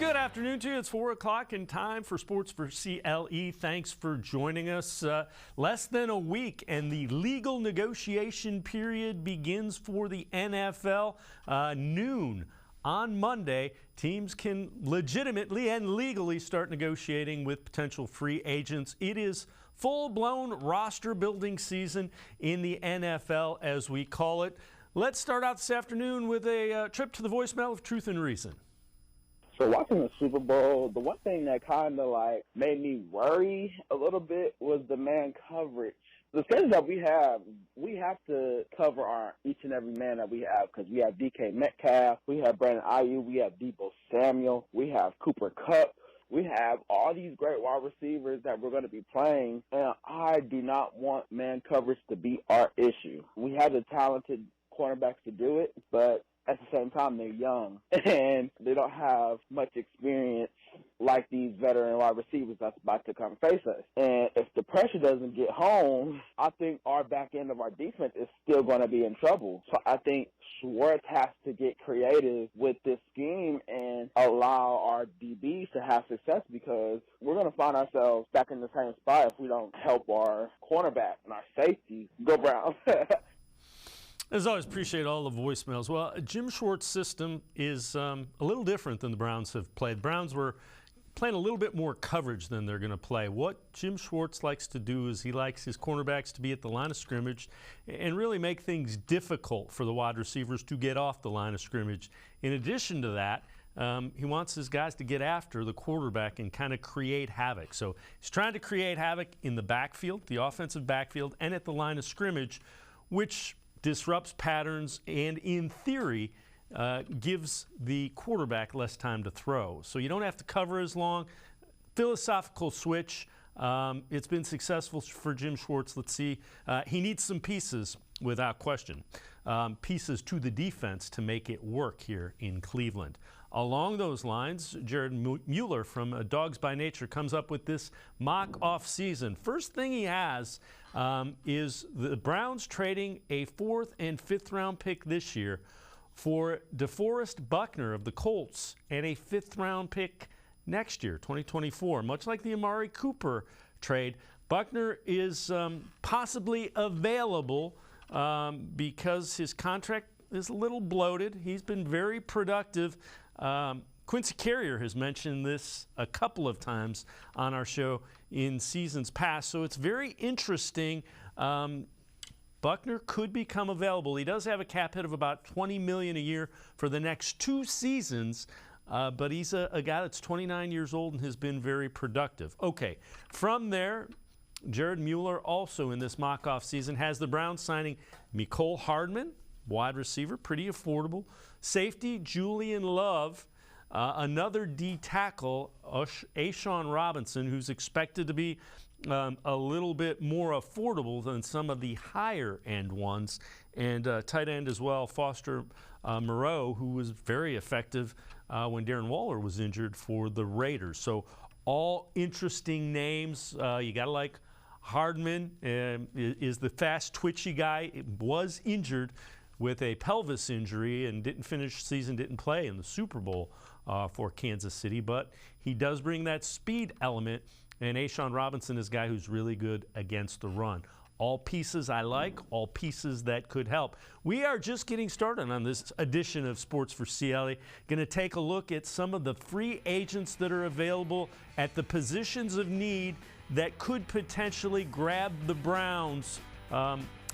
Good afternoon to you. It's 4 o'clock and time for Sports4CLE. Thanks for joining us. Less than a week and the legal negotiation period begins for the NFL. Noon on Monday, teams can legitimately and legally start negotiating with potential free agents. It is full-blown roster-building season in the NFL, as we call it. Let's start out this afternoon with a trip to the voicemail of Truth and Reason. So watching the Super Bowl, the one thing that kind of made me worry a little bit was the man coverage. The schedule that we have to cover each and every man that we have, because we have DK Metcalf, we have Brandon Ayuk, we have Deebo Samuel, we have Cooper Kupp. We have all these great wide receivers that we're going to be playing, and I do not want man coverage to be our issue. We have the talented cornerbacks to do it, but at the same time, they're young, and they don't have much experience like these veteran wide receivers that's about to come face us. And if the pressure doesn't get home, I think our back end of our defense is still going to be in trouble. So I think Schwartz has to get creative with this scheme and allow our DBs to have success, because we're going to find ourselves back in the same spot if we don't help our cornerback and our safety go Browns. As always, appreciate all the voicemails. Well, Jim Schwartz's system is a little different than the Browns have played. The Browns were playing a little bit more coverage than they're going to play. What Jim Schwartz likes to do is he likes his cornerbacks to be at the line of scrimmage and really make things difficult for the wide receivers to get off the line of scrimmage. In addition to that, he wants his guys to get after the quarterback and kind of create havoc. So he's trying to create havoc in the backfield, the offensive backfield, and at the line of scrimmage, which disrupts patterns and, in theory, gives the quarterback less time to throw. So you don't have to cover as long. Philosophical switch. It's been successful for Jim Schwartz. Let's see. He needs some pieces, without question. Pieces to the defense to make it work here in Cleveland. Along those lines, Jared Mueller from Dogs by Nature comes up with this mock off-season. First thing he has is the Browns trading a 4th and 5th round pick this year for DeForest Buckner of the Colts and a 5th round pick next year, 2024. Much like the Amari Cooper trade, Buckner is possibly available because his contract is a little bloated. He's been very productive. Quincy Carrier has mentioned this a couple of times on our show in seasons past, so it's very interesting. Buckner could become available. He does have a cap hit of about $20 million a year for the next 2 seasons, but he's a guy that's 29 years old and has been very productive. Okay, from there, Jared Mueller also in this mock-off season has the Browns signing Mecole Hardman, wide receiver, pretty affordable. Safety, Julian Love. Another D tackle, A'Shawn Robinson, who's expected to be a little bit more affordable than some of the higher-end ones. And tight end as well, Foster Moreau, who was very effective when Darren Waller was injured for the Raiders. So all interesting names. You got to like Hardman, is the fast, twitchy guy. It was injured with a pelvis injury and didn't finish the season, didn't play in the Super Bowl for Kansas City, but he does bring that speed element, and A'Shawn Robinson is a guy who's really good against the run. All pieces I like, all pieces that could help. We are just getting started on this edition of Sports4CLE. Going to take a look at some of the free agents that are available at the positions of need that could potentially grab the Browns'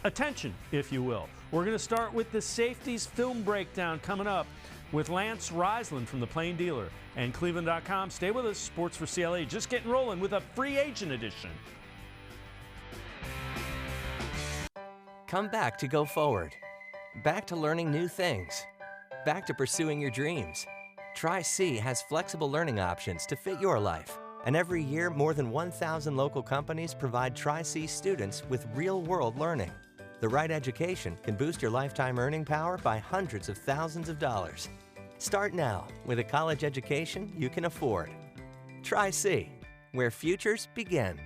attention, if you will. We're going to start with the safeties film breakdown coming up with Lance Reisland from the Plain Dealer and cleveland.com. Stay with us, Sports4CLE. Just getting rolling with a free agent edition. Come back to go forward. Back to learning new things. Back to pursuing your dreams. Tri-C has flexible learning options to fit your life. And every year, more than 1,000 local companies provide Tri-C students with real-world learning. The right education can boost your lifetime earning power by hundreds of thousands of dollars. Start now with a college education you can afford. Tri-C, where futures begin.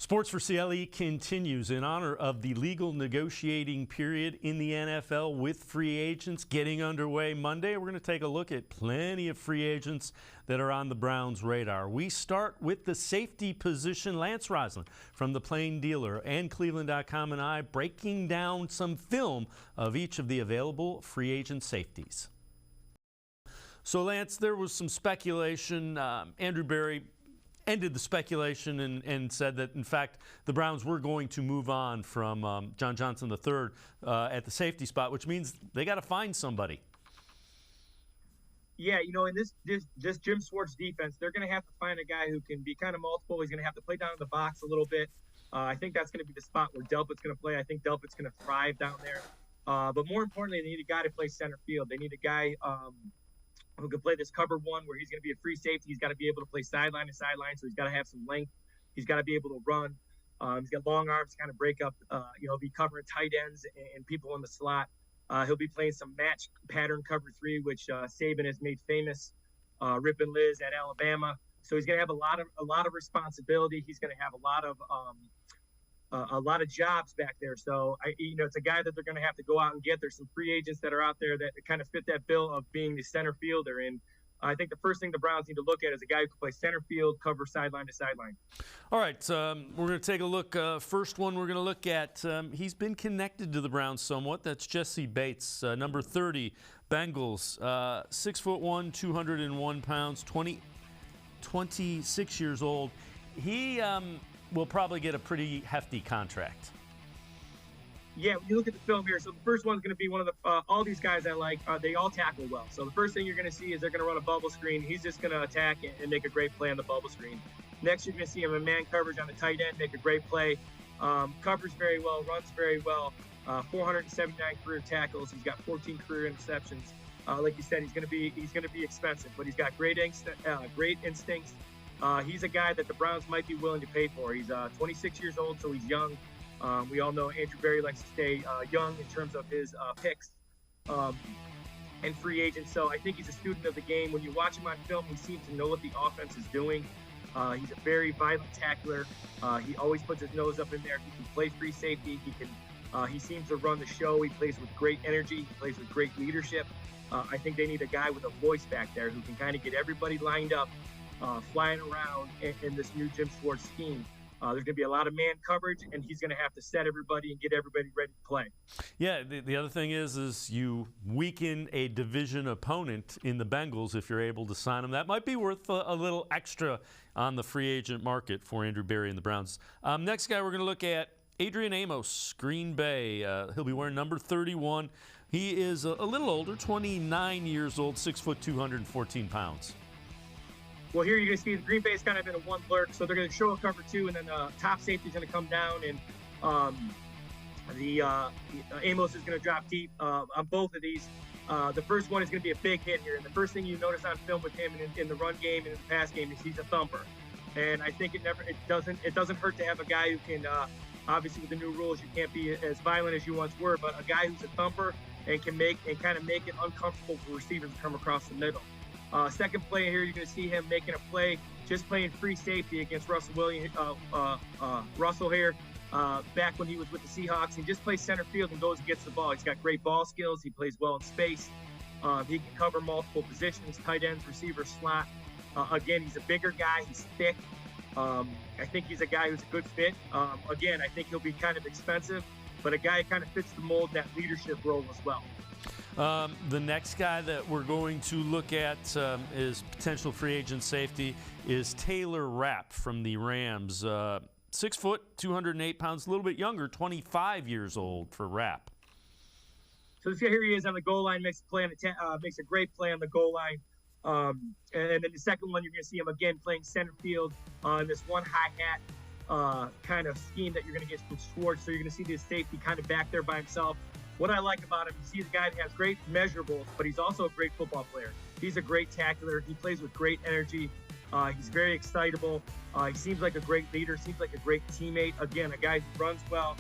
Sports4CLE continues in honor of the legal negotiating period in the NFL with free agents getting underway Monday. We're going to take a look at plenty of free agents that are on the Browns' radar. We start with the safety position. Lance Reisland from the Plain Dealer and cleveland.com and I breaking down some film of each of the available free agent safeties. So, Lance, there was some speculation. Andrew Berry ended the speculation and said that, in fact, the Browns were going to move on from John Johnson III at the safety spot, which means they got to find somebody. Yeah, you know, in this Jim Schwartz defense, they're going to have to find a guy who can be kind of multiple. He's going to have to play down in the box a little bit. I think that's going to be the spot where Delpit's going to play. I think Delpit's going to thrive down there. But more importantly, they need a guy to play center field. They need a guy who can play this cover one where he's going to be a free safety. He's got to be able to play sideline to sideline, so he's got to have some length. He's got to be able to run. He's got long arms to kind of break up, be covering tight ends and people in the slot. He'll be playing some match pattern cover three, which Saban has made famous, Rip and Liz at Alabama. So he's going to have a lot of responsibility. He's going to have a lot of jobs back there. So, it's a guy that they're going to have to go out and get. There's some free agents that are out there that kind of fit that bill of being the center fielder. And I think the first thing the Browns need to look at is a guy who can play center field, cover sideline to sideline. All right, we're going to take a look. First one we're going to look at, he's been connected to the Browns somewhat. That's Jesse Bates, number 30, Bengals, 6'1", 201 pounds, 26 years old. He will probably get a pretty hefty contract. Yeah, when you look at the film here, so the first one's going to be one of the all these guys I like. They all tackle well. So the first thing you're going to see is they're going to run a bubble screen. He's just going to attack and make a great play on the bubble screen. Next, you're going to see him in man coverage on the tight end, make a great play. Covers very well, runs very well. 479 career tackles. He's got 14 career interceptions. Like you said, he's going to be expensive, but he's got great instincts. He's a guy that the Browns might be willing to pay for. He's 26 years old, so he's young. We all know Andrew Berry likes to stay young in terms of his picks and free agents. So I think he's a student of the game. When you watch him on film, he seems to know what the offense is doing. He's a very violent tackler. He always puts his nose up in there. He can play free safety. He seems to run the show. He plays with great energy. He plays with great leadership. I think they need a guy with a voice back there who can kind of get everybody lined up, flying around in this new Jim Schwartz scheme. There's going to be a lot of man coverage, and he's going to have to set everybody and get everybody ready to play. Yeah, the other thing is you weaken a division opponent in the Bengals if you're able to sign him. That might be worth a little extra on the free agent market for Andrew Berry and the Browns. Next guy we're going to look at, Adrian Amos, Green Bay. He'll be wearing number 31. He is a little older, 29 years old, 6 foot 214 pounds. Well, here you're going to see the Green Bay's kind of in a one lurk, so they're going to show a cover two, and then top safety's going to come down, and Amos is going to drop deep on both of these. The first one is going to be a big hit here, and the first thing you notice on film with him in the run game and in the pass game is he's a thumper. And I think it doesn't hurt to have a guy who can, obviously with the new rules, you can't be as violent as you once were, but a guy who's a thumper and can kind of make it uncomfortable for receivers to come across the middle. Second play here, you're going to see him making a play, just playing free safety against Russell here, back when he was with the Seahawks. He just plays center field and goes and gets the ball. He's got great ball skills. He plays well in space. He can cover multiple positions, tight ends, receiver, slot. Again, he's a bigger guy. He's thick. I think he's a guy who's a good fit. Again, I think he'll be kind of expensive, but a guy who kind of fits the mold, that leadership role as well. The next guy that we're going to look at is potential free agent safety is Taylor Rapp from the Rams. 6 foot, 208 pounds, a little bit younger, 25 years old for Rapp. So here he is on the goal line, makes a great play on the goal line. And then the second one, you're going to see him again playing center field in this one hi-hat kind of scheme that you're going to get from Schwartz. So you're going to see this safety kind of back there by himself. What I like about him, he's a guy that has great measurables, but he's also a great football player. He's a great tackler. He plays with great energy. He's very excitable. He seems like a great leader, seems like a great teammate. Again, a guy who runs well.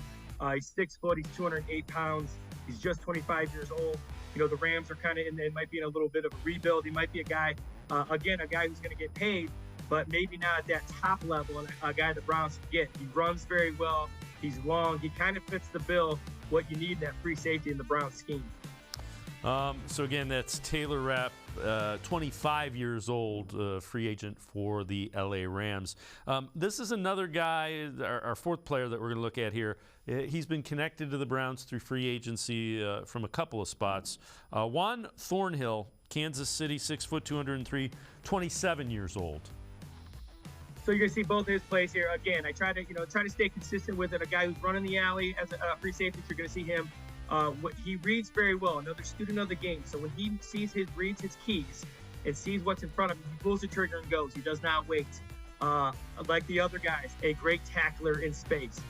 He's 6 foot, he's 208 pounds. He's just 25 years old. You know, the Rams are kind of might be in a little bit of a rebuild. He might be a guy, again, a guy who's going to get paid, but maybe not at that top level, and a guy the Browns can get. He runs very well. He's long. He kind of fits the bill, what you need in that free safety in the Browns scheme. So again, that's Taylor Rapp, 25 years old, free agent for the LA Rams. This is another guy, our fourth player that we're going to look at here. He's been connected to the Browns through free agency from a couple of spots. Juan Thornhill, Kansas City, 6 foot, 203, 27 years old. So you're going to see both of his plays here. Again, I try to stay consistent with it. A guy who's running the alley as a free safety, so you're going to see him. He reads very well, another student of the game. So when he reads his keys and sees what's in front of him, he pulls the trigger and goes. He does not wait. Like the other guys, a great tackler in space.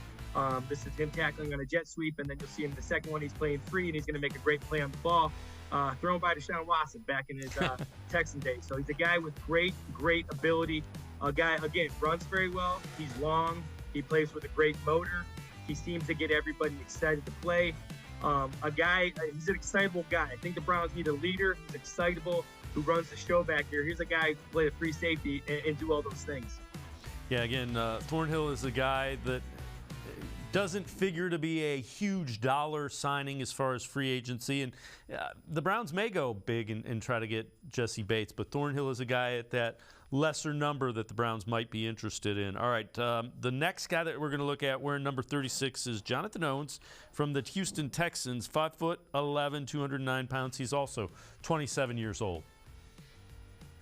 This is him tackling on a jet sweep, and then you'll see him in the second one. He's playing free, and he's going to make a great play on the ball, thrown by Deshaun Watson back in his Texan days. So he's a guy with great ability. A guy, again, runs very well. He's long. He plays with a great motor. He seems to get everybody excited to play. He's an excitable guy. I think the Browns need a leader who's excitable, who runs the show back here. Here's a guy who can play a free safety and do all those things. Yeah, again, Thornhill is a guy that doesn't figure to be a huge dollar signing as far as free agency. And the Browns may go big and try to get Jesse Bates, but Thornhill is a guy at that lesser number that the Browns might be interested in. All right, the next guy that we're going to look at, wearing number 36, is Jonathan Owens from the Houston Texans, 5 foot 11, 209 pounds. He's also 27 years old.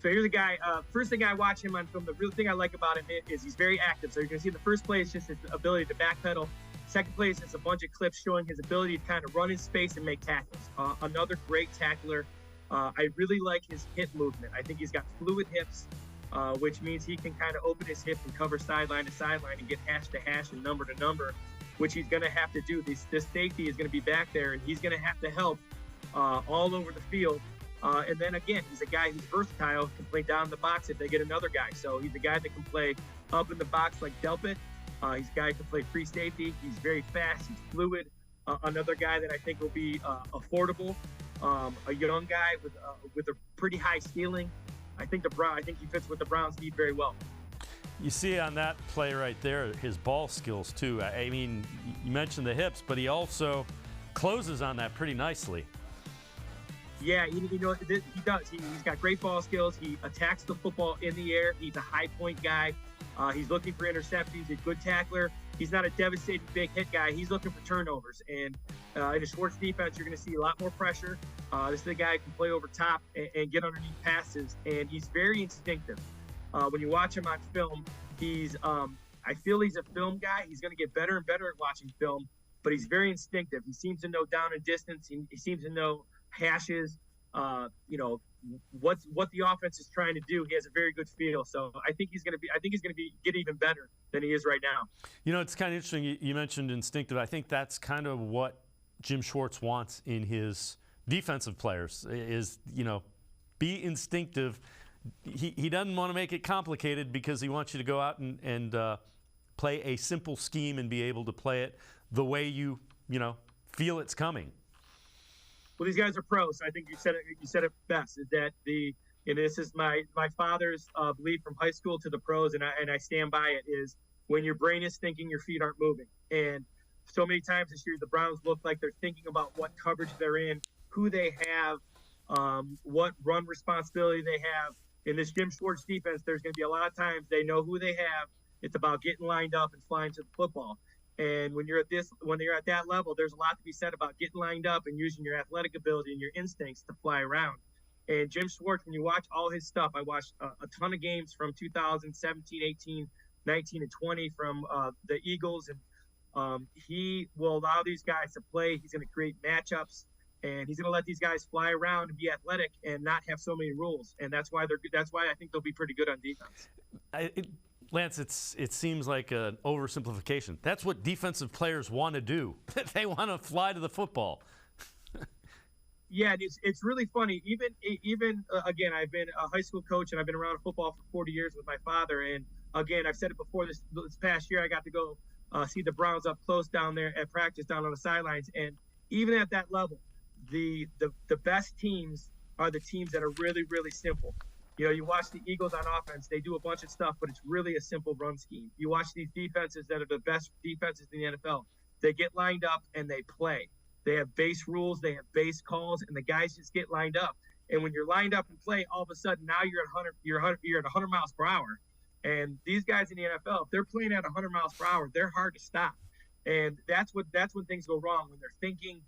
So here's a guy, first thing I watch him on film, the real thing I like about him is he's very active. So you're going to see the first play is just his ability to backpedal. Second play is just a bunch of clips showing his ability to kind of run in space and make tackles. Another great tackler. I really like his hip movement. I think he's got fluid hips, which means he can kind of open his hip and cover sideline to sideline and get hash to hash and number to number, which he's going to have to do. This safety is going to be back there, and he's going to have to help all over the field. And then again, he's a guy who's versatile, can play down in the box if they get another guy. So he's a guy that can play up in the box like Delpit. He's a guy who can play free safety. He's very fast. He's fluid. Another guy that I think will be affordable. A young guy with a pretty high ceiling. I think he fits what the Browns need very well. You see on that play right there, his ball skills too. I mean, you mentioned the hips, but he also closes on that pretty nicely. Yeah, he does. He's got great ball skills. He attacks the football in the air. He's a high point guy. He's looking for interceptions. He's a good tackler. He's not a devastating big hit guy. He's looking for turnovers. And in a Schwartz defense, you're going to see a lot more pressure. This is a guy who can play over top and get underneath passes. And he's very instinctive. When you watch him on film, I feel he's a film guy. He's going to get better and better at watching film, but he's very instinctive. He seems to know down and distance. He seems to know hashes, what the offense is trying to do. He has a very good feel. So I think he's going to get even better than he is right now. You know, it's kind of interesting. You mentioned instinctive. I think that's kind of what Jim Schwartz wants in his defensive players is, be instinctive. He doesn't want to make it complicated because he wants you to go out and play a simple scheme and be able to play it the way you feel it's coming. Well, these guys are pros. I think you said it best. Is that this is my father's belief from high school to the pros, and I stand by it. Is when your brain is thinking, your feet aren't moving. And so many times this year, the Browns look like they're thinking about what coverage they're in, who they have, what run responsibility they have. In this Jim Schwartz defense, there's going to be a lot of times they know who they have. It's about getting lined up and flying to the football. And when you're at that level, there's a lot to be said about getting lined up and using your athletic ability and your instincts to fly around. And Jim Schwartz, when you watch all his stuff, I watched a ton of games from 2017, 18, 19, and 20 from the Eagles. And he will allow these guys to play. He's going to create matchups, and he's going to let these guys fly around and be athletic and not have so many rules. And that's why I think they'll be pretty good on defense. Lance, it seems like an oversimplification. That's what defensive players want to do. They want to fly to the football. Yeah, it's really funny. Even again, I've been a high school coach and I've been around football for 40 years with my father. And again, I've said it before. This past year, I got to go see the Browns up close down there at practice down on the sidelines. And even at that level, the best teams are the teams that are really, really simple. You know, you watch the Eagles on offense, they do a bunch of stuff, but it's really a simple run scheme. You watch these defenses that are the best defenses in the NFL. They get lined up and they play. They have base rules, they have base calls, and the guys just get lined up. And when you're lined up and play, all of a sudden now you're at 100 miles per hour. And these guys in the NFL, if they're playing at 100 miles per hour, they're hard to stop. And that's when things go wrong, when they're thinking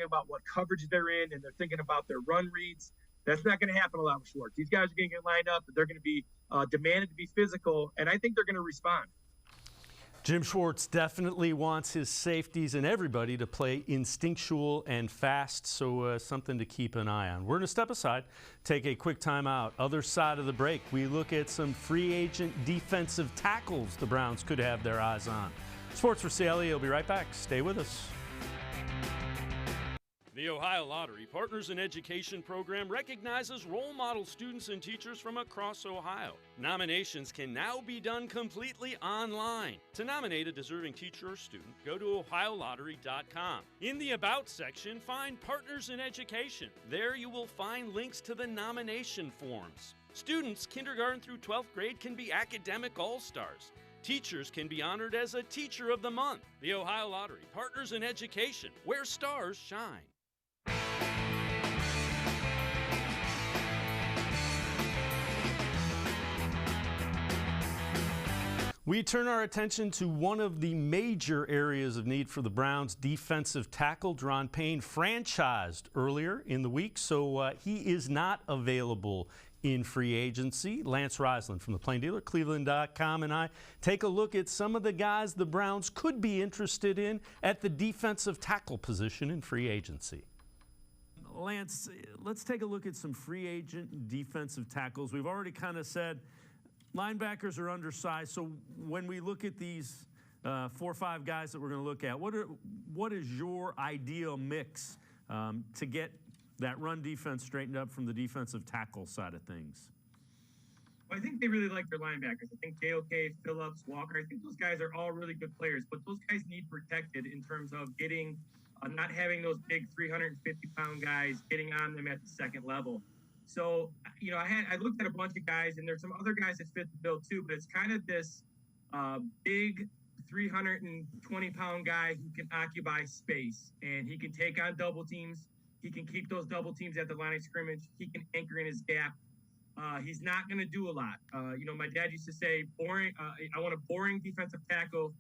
about what coverage they're in, and they're thinking about their run reads. That's not going to happen a lot with Schwartz. These guys are going to get lined up, but they're going to be demanded to be physical, and I think they're going to respond. Jim Schwartz definitely wants his safeties and everybody to play instinctual and fast, so something to keep an eye on. We're going to step aside, take a quick timeout. Other side of the break, we look at some free agent defensive tackles the Browns could have their eyes on. Sports4CLE will be right back. Stay with us. The Ohio Lottery Partners in Education program recognizes role model students and teachers from across Ohio. Nominations can now be done completely online. To nominate a deserving teacher or student, go to ohiolottery.com. In the About section, find Partners in Education. There you will find links to the nomination forms. Students kindergarten through 12th grade can be academic all-stars. Teachers can be honored as a Teacher of the Month. The Ohio Lottery Partners in Education, where stars shine. We turn our attention to one of the major areas of need for the Browns, defensive tackle. Deron Payne franchised earlier in the week, so he is not available in free agency. Lance Reisland from the Plain Dealer, cleveland.com, and I take a look at some of the guys the Browns could be interested in at the defensive tackle position in free agency. Lance, let's take a look at some free agent defensive tackles. We've already kind of said linebackers are undersized, so when we look at these 4 or 5 guys that we're going to look at, what is your ideal mix to get that run defense straightened up from the defensive tackle side of things? Well, I think they really like their linebackers. I think JOK, Phillips, Walker, I think those guys are all really good players, but those guys need protected in terms of getting not having those big 350-pound guys getting on them at the second level. So, you know, I looked at a bunch of guys, and there's some other guys that fit the bill too, but it's kind of this big 320-pound guy who can occupy space, and he can take on double teams. He can keep those double teams at the line of scrimmage. He can anchor in his gap. He's not going to do a lot. You know, my dad used to say, boring. I want a boring defensive tackle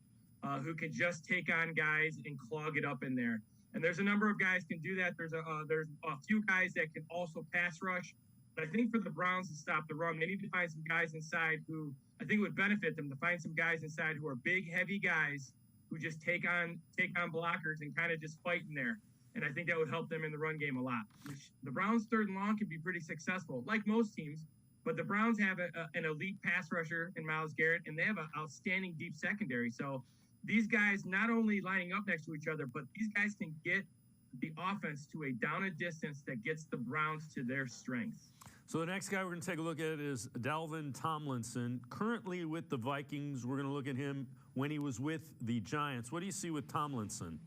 who can just take on guys and clog it up in there. And there's a number of guys can do that. There's a few guys that can also pass rush. But I think for the Browns to stop the run, they need to find some guys inside who I think would benefit them, to find some guys inside who are big, heavy guys who just take on blockers and kind of just fight in there. And I think that would help them in the run game a lot. The Browns' third and long can be pretty successful, like most teams. But the Browns have an elite pass rusher in Myles Garrett, and they have an outstanding deep secondary. So these guys not only lining up next to each other, but these guys can get the offense to a down and distance that gets the Browns to their strengths. So the next guy we're going to take a look at is Dalvin Tomlinson. Currently with the Vikings, we're going to look at him when he was with the Giants. What do you see with Tomlinson?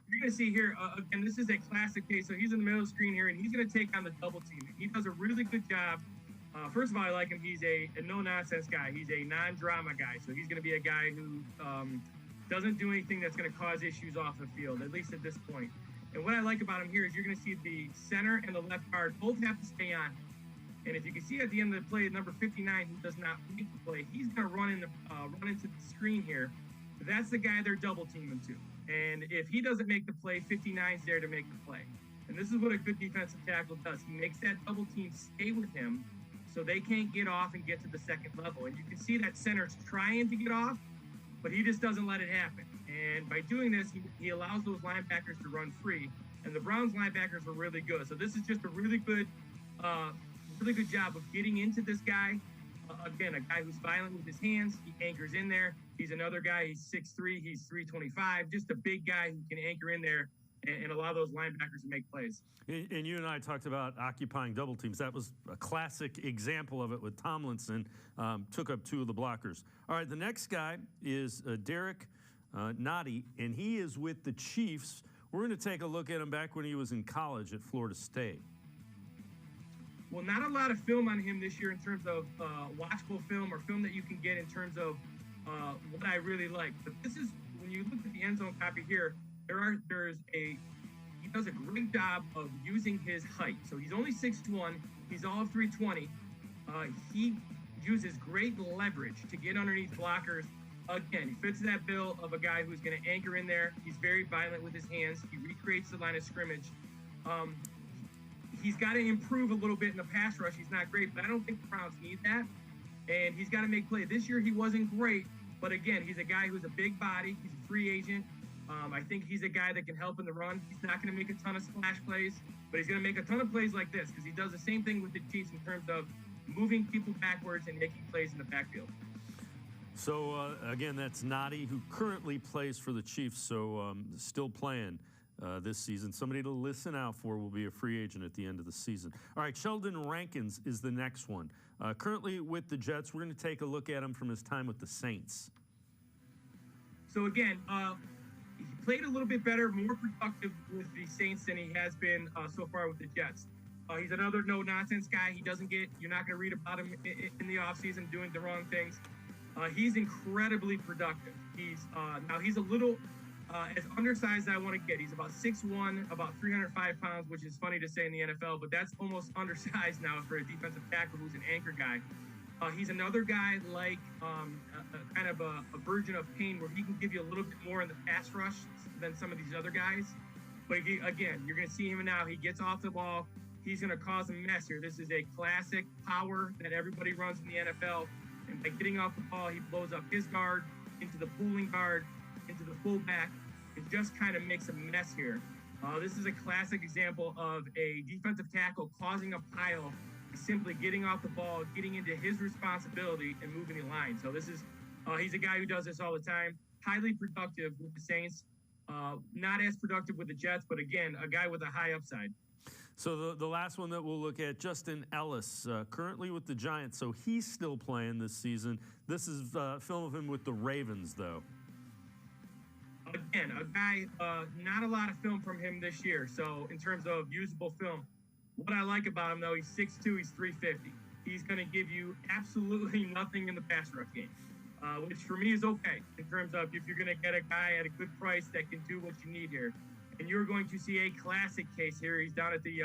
You're going to see here, again, this is a classic case. So he's in the middle of the screen here, and he's going to take on the double team. He does a really good job. First of all, I like him. He's a no-nonsense guy. He's a non-drama guy. So he's going to be a guy who doesn't do anything that's going to cause issues off the field, at least at this point. And what I like about him here is you're going to see the center and the left guard both have to stay on him. And if you can see at the end of the play, number 59, who does not make the play, he's going to run into the screen here. But that's the guy they're double teaming to. And if he doesn't make the play, 59's there to make the play. And this is what a good defensive tackle does. He makes that double team stay with him so they can't get off and get to the second level. And you can see that center's trying to get off, but he just doesn't let it happen. And by doing this, he allows those linebackers to run free. And the Browns linebackers were really good. So this is just a really good job of getting into this guy. Again, a guy who's violent with his hands. He anchors in there. He's another guy. He's 6'3", he's 325. Just a big guy who can anchor in there and allow those linebackers to make plays. And you and I talked about occupying double teams. That was a classic example of it with Tomlinson. Took up 2 of the blockers. All right, the next guy is Derek Nottie, and he is with the Chiefs. We're going to take a look at him back when he was in college at Florida State. Well, not a lot of film on him this year in terms of watchable film or film that you can get in terms of what I really like. But this is, when you look at the end zone copy here, he does a great job of using his height. So he's only 6'1", he's all of 320. He uses great leverage to get underneath blockers. Again, he fits that bill of a guy who's going to anchor in there. He's very violent with his hands. He recreates the line of scrimmage. He's got to improve a little bit in the pass rush. He's not great, but I don't think the Browns need that. And he's got to make plays. This year he wasn't great, but again, he's a guy who's a big body. He's a free agent. I think he's a guy that can help in the run. He's not going to make a ton of splash plays, but he's going to make a ton of plays like this because he does the same thing with the Chiefs in terms of moving people backwards and making plays in the backfield. So, again, that's Noddy, who currently plays for the Chiefs, so still playing this season. Somebody to listen out for, will be a free agent at the end of the season. All right, Sheldon Rankins is the next one. Currently with the Jets. We're going to take a look at him from his time with the Saints. So, again, he played a little bit better, more productive with the Saints than he has been so far with the Jets. He's another no-nonsense guy. You're not going to read about him in the offseason doing the wrong things. He's incredibly productive. Now he's a little as undersized as I want to get. He's about 6'1", about 305 pounds, which is funny to say in the NFL, but that's almost undersized now for a defensive tackle who's an anchor guy. He's another guy like kind of a version of Payne, where he can give you a little bit more in the pass rush than some of these other guys. But again, you're going to see him now. He gets off the ball. He's going to cause a mess here. This is a classic power that everybody runs in the NFL. And by getting off the ball, he blows up his guard, into the pulling guard, into the fullback. It just kind of makes a mess here. This is a classic example of a defensive tackle causing a pile by simply getting off the ball, getting into his responsibility, and moving the line. So he's a guy who does this all the time. Highly productive with the Saints. Not as productive with the Jets, but again, a guy with a high upside. So the last one that we'll look at, Justin Ellis, currently with the Giants, so he's still playing this season. This is film of him with the Ravens, though. Again, a guy, not a lot of film from him this year. So in terms of usable film, what I like about him, though, he's 6'2", he's 350. He's going to give you absolutely nothing in the pass rush game, which for me is okay in terms of if you're going to get a guy at a good price that can do what you need here. And you're going to see a classic case here. He's down at the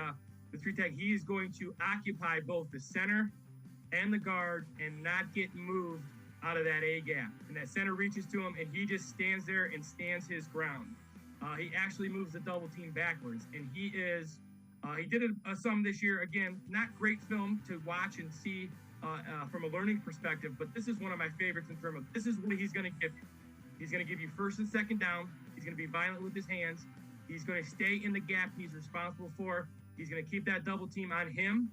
three tech. He is going to occupy both the center and the guard and not get moved out of that A gap. And that center reaches to him, and he just stands there and stands his ground. He actually moves the double team backwards, and he did it some this year. Again, not great film to watch and see from a learning perspective, but this is one of my favorites in terms of this is what he's going to give you. He's going to give you first and second down. He's going to be violent with his hands. He's going to stay in the gap he's responsible for. He's going to keep that double team on him.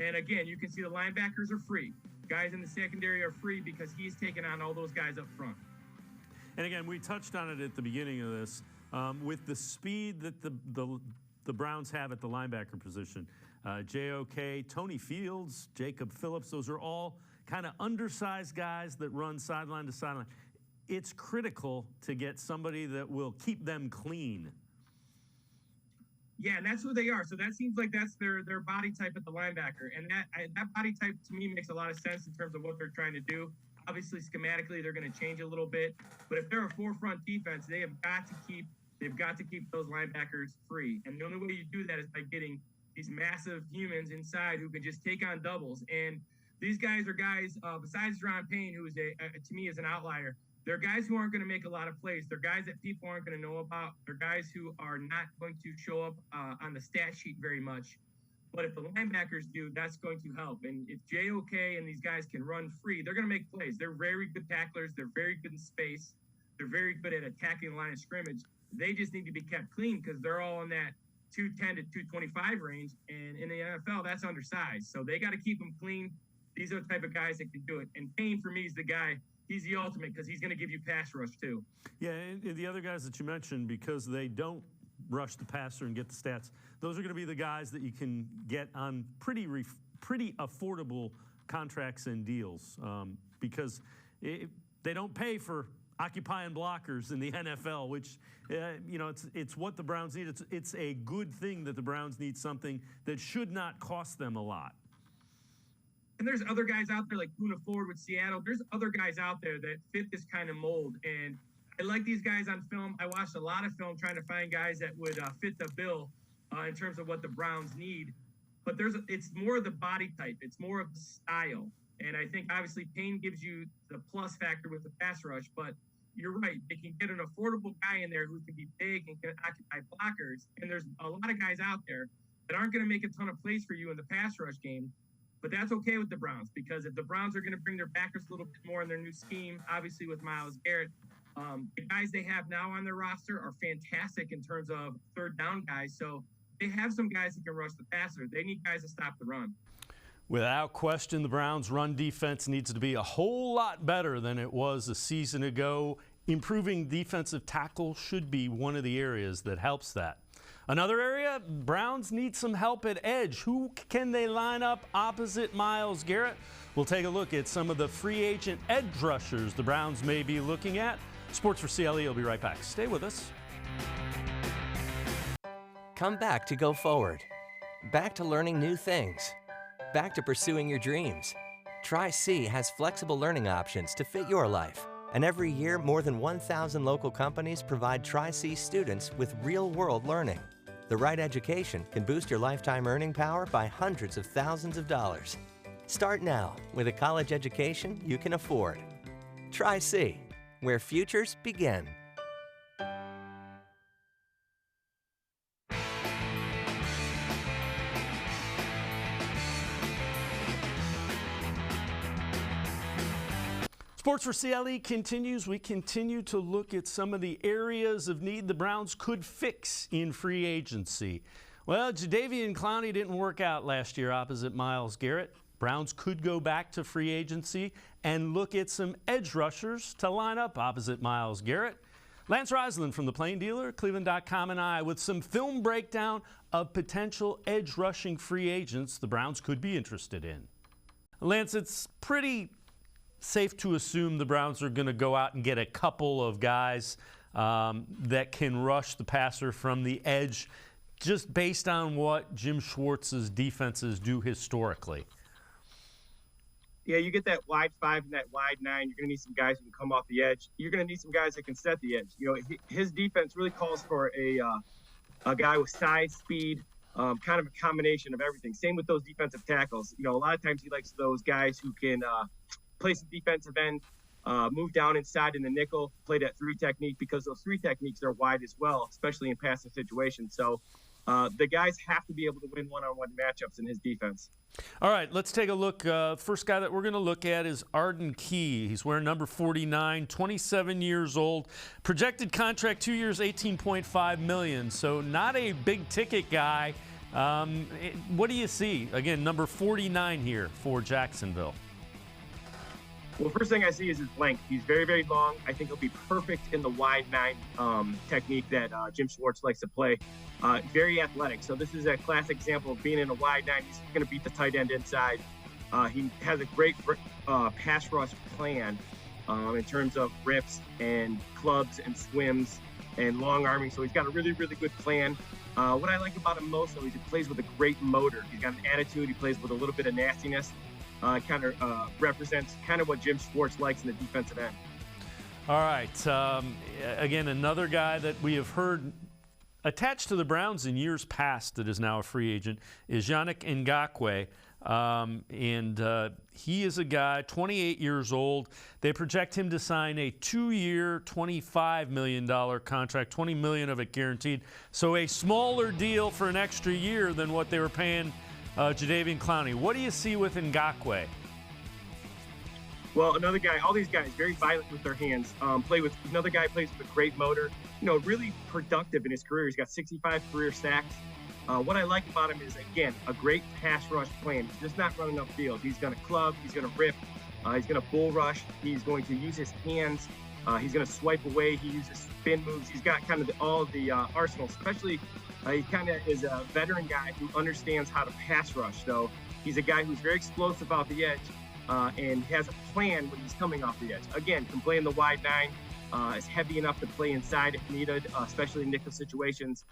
And again, you can see the linebackers are free. Guys in the secondary are free because he's taking on all those guys up front. And again, we touched on it at the beginning of this. With the speed that the Browns have at the linebacker position, JOK, Tony Fields, Jacob Phillips, those are all kind of undersized guys that run sideline to sideline. It's critical to get somebody that will keep them clean. Yeah, and that's who they are. So that seems like that's their body type at the linebacker. And that body type, to me, makes a lot of sense in terms of what they're trying to do. Obviously, schematically, they're going to change a little bit. But if they're a four-front defense, they've got to keep those linebackers free. And the only way you do that is by getting these massive humans inside who can just take on doubles. And these guys are guys, besides Ron Payne, who is to me is an outlier, they're guys who aren't going to make a lot of plays. They're guys that people aren't going to know about. They're guys who are not going to show up on the stat sheet very much. But if the linebackers do, that's going to help. And if JOK and these guys can run free, they're going to make plays. They're very good tacklers. They're very good in space. They're very good at attacking the line of scrimmage. They just need to be kept clean because they're all in that 210 to 225 range. And in the NFL, that's undersized. So they got to keep them clean. These are the type of guys that can do it. And Payne, for me, is the guy. He's the ultimate because he's going to give you pass rush too. Yeah, and the other guys that you mentioned, because they don't rush the passer and get the stats, those are going to be the guys that you can get on pretty affordable contracts and deals because they don't pay for occupying blockers in the NFL, which, it's what the Browns need. It's a good thing that the Browns need something that should not cost them a lot. And there's other guys out there like Poona Ford with Seattle. There's other guys out there that fit this kind of mold. And I like these guys on film. I watched a lot of film trying to find guys that would fit the bill in terms of what the Browns need. But it's more of the body type. It's more of the style. And I think obviously Payne gives you the plus factor with the pass rush, but you're right. They can get an affordable guy in there who can be big and can occupy blockers. And there's a lot of guys out there that aren't going to make a ton of plays for you in the pass rush game. But that's okay with the Browns, because if the Browns are going to bring their backers a little bit more in their new scheme, obviously with Myles Garrett, the guys they have now on their roster are fantastic in terms of third down guys. So they have some guys that can rush the passer. They need guys to stop the run. Without question, the Browns' run defense needs to be a whole lot better than it was a season ago. Improving defensive tackle should be one of the areas that helps that. Another area, Browns need some help at edge. Who can they line up opposite Myles Garrett? We'll take a look at some of the free agent edge rushers the Browns may be looking at. Sports4CLE will be right back. Stay with us. Come back to go forward. Back to learning new things. Back to pursuing your dreams. Tri-C has flexible learning options to fit your life. And every year, more than 1,000 local companies provide Tri-C students with real-world learning. The right education can boost your lifetime earning power by hundreds of thousands of dollars. Start now with a college education you can afford. Tri-C, where futures begin. Sports4CLE continues. We continue to look at some of the areas of need the Browns could fix in free agency. Well, Jadeveon Clowney didn't work out last year opposite Myles Garrett. Browns could go back to free agency and look at some edge rushers to line up opposite Myles Garrett. Lance Reisland from the Plain Dealer, cleveland.com, and I with some film breakdown of potential edge rushing free agents the Browns could be interested in. Lance, it's pretty safe to assume the Browns are going to go out and get a couple of guys that can rush the passer from the edge, just based on what Jim Schwartz's defenses do historically. Yeah, you get that wide 5 and that wide 9. You're going to need some guys who can come off the edge. You're going to need some guys that can set the edge. You know, his defense really calls for a guy with size, speed, kind of a combination of everything. Same with those defensive tackles. You know, a lot of times he likes those guys who can play some defensive end, move down inside in the nickel, play that 3 technique, because those 3 techniques are wide as well, especially in passing situations. So the guys have to be able to win one-on-one matchups in his defense. All right, let's take a look. First guy that we're going to look at is Arden Key. He's wearing number 49, 27 years old. Projected contract 2 years, $18.5 million. So not a big-ticket guy. What do you see? Again, number 49 here for Jacksonville. Well, first thing I see is his length. He's very, very long. I think he'll be perfect in the wide 9 technique that Jim Schwartz likes to play. Very athletic. So this is a classic example of being in a wide 9. He's going to beat the tight end inside. He has a great pass rush plan in terms of rips and clubs and swims and long arming. So he's got a really, really good plan. What I like about him most, though, is he plays with a great motor. He's got an attitude. He plays with a little bit of nastiness. Kind of represents kind of what Jim Schwartz likes in the defensive end. All right. Again, another guy that we have heard attached to the Browns in years past that is now a free agent is Yannick Ngakoue. And he is a guy, 28 years old. They project him to sign a 2-year, $25 million contract, $20 million of it guaranteed. So a smaller deal for an extra year than what they were paying Jadeveon Clowney. What do you see with Ngakoue? Well, another guy, all these guys, very violent with their hands. Another guy plays with a great motor. You know, really productive in his career. He's got 65 career sacks. What I like about him is, again, a great pass rush plan. He's just not running upfield. He's going to club. He's going to rip. He's going to bull rush. He's going to use his hands. He's going to swipe away. He uses spin moves. He's got kind of all the arsenal, especially he kind of is a veteran guy who understands how to pass rush. So he's a guy who's very explosive off the edge and has a plan when he's coming off the edge. Again, can play in the wide 9. Is heavy enough to play inside if needed, especially in nickel situations.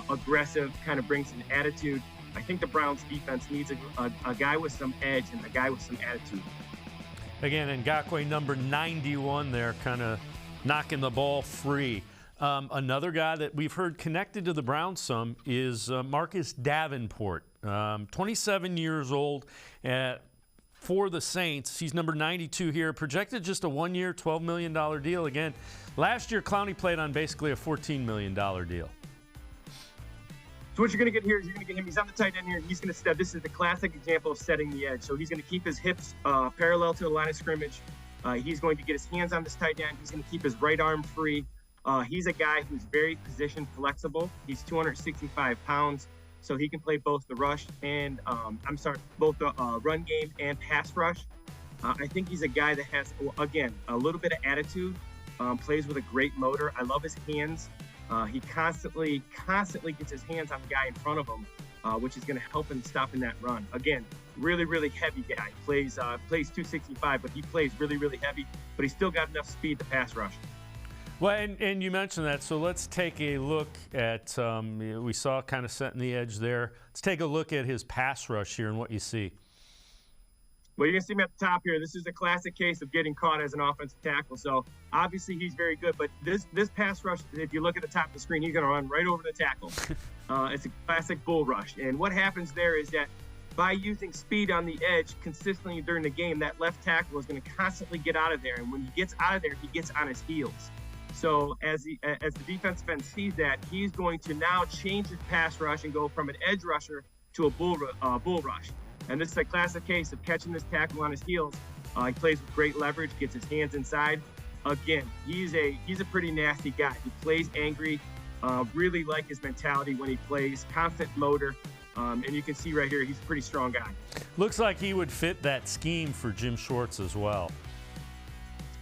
Aggressive, kind of brings an attitude. I think the Browns defense needs a guy with some edge and a guy with some attitude. Again, Ngakoue, number 91 there, kind of knocking the ball free. Another guy that we've heard connected to the Browns some is Marcus Davenport, 27 years old for the Saints. He's number 92 here, projected just a one-year, $12 million deal. Again, last year Clowney played on basically a $14 million deal. So what you're going to get here is you're going to get him. He's on the tight end here. He's going to step. This is the classic example of setting the edge. So he's going to keep his hips parallel to the line of scrimmage. He's going to get his hands on this tight end. He's going to keep his right arm free. He's a guy who's very position flexible. He's 265 pounds, so he can play both the rush and both the run game and pass rush. I think he's a guy that has, again, a little bit of attitude. Plays with a great motor. I love his hands. He constantly gets his hands on the guy in front of him, which is going to help him stopping that run. Again, really, really heavy guy. Plays 265, but he plays really, really heavy. But he's still got enough speed to pass rush. Well, and you mentioned that, so let's take a look at, we saw kind of setting the edge there. Let's take a look at his pass rush here and what you see. Well, you're going to see him at the top here. This is a classic case of getting caught as an offensive tackle. So obviously he's very good, but this pass rush, if you look at the top of the screen, he's going to run right over the tackle. It's a classic bull rush. And what happens there is that by using speed on the edge consistently during the game, that left tackle is going to constantly get out of there. And when he gets out of there, he gets on his heels. So as the defensive end sees that, he's going to now change his pass rush and go from an edge rusher to a bull rush. And this is a classic case of catching this tackle on his heels. He plays with great leverage, gets his hands inside. Again, he's a pretty nasty guy. He plays angry, really like his mentality when he plays, constant motor. And you can see right here, he's a pretty strong guy. Looks like he would fit that scheme for Jim Schwartz as well.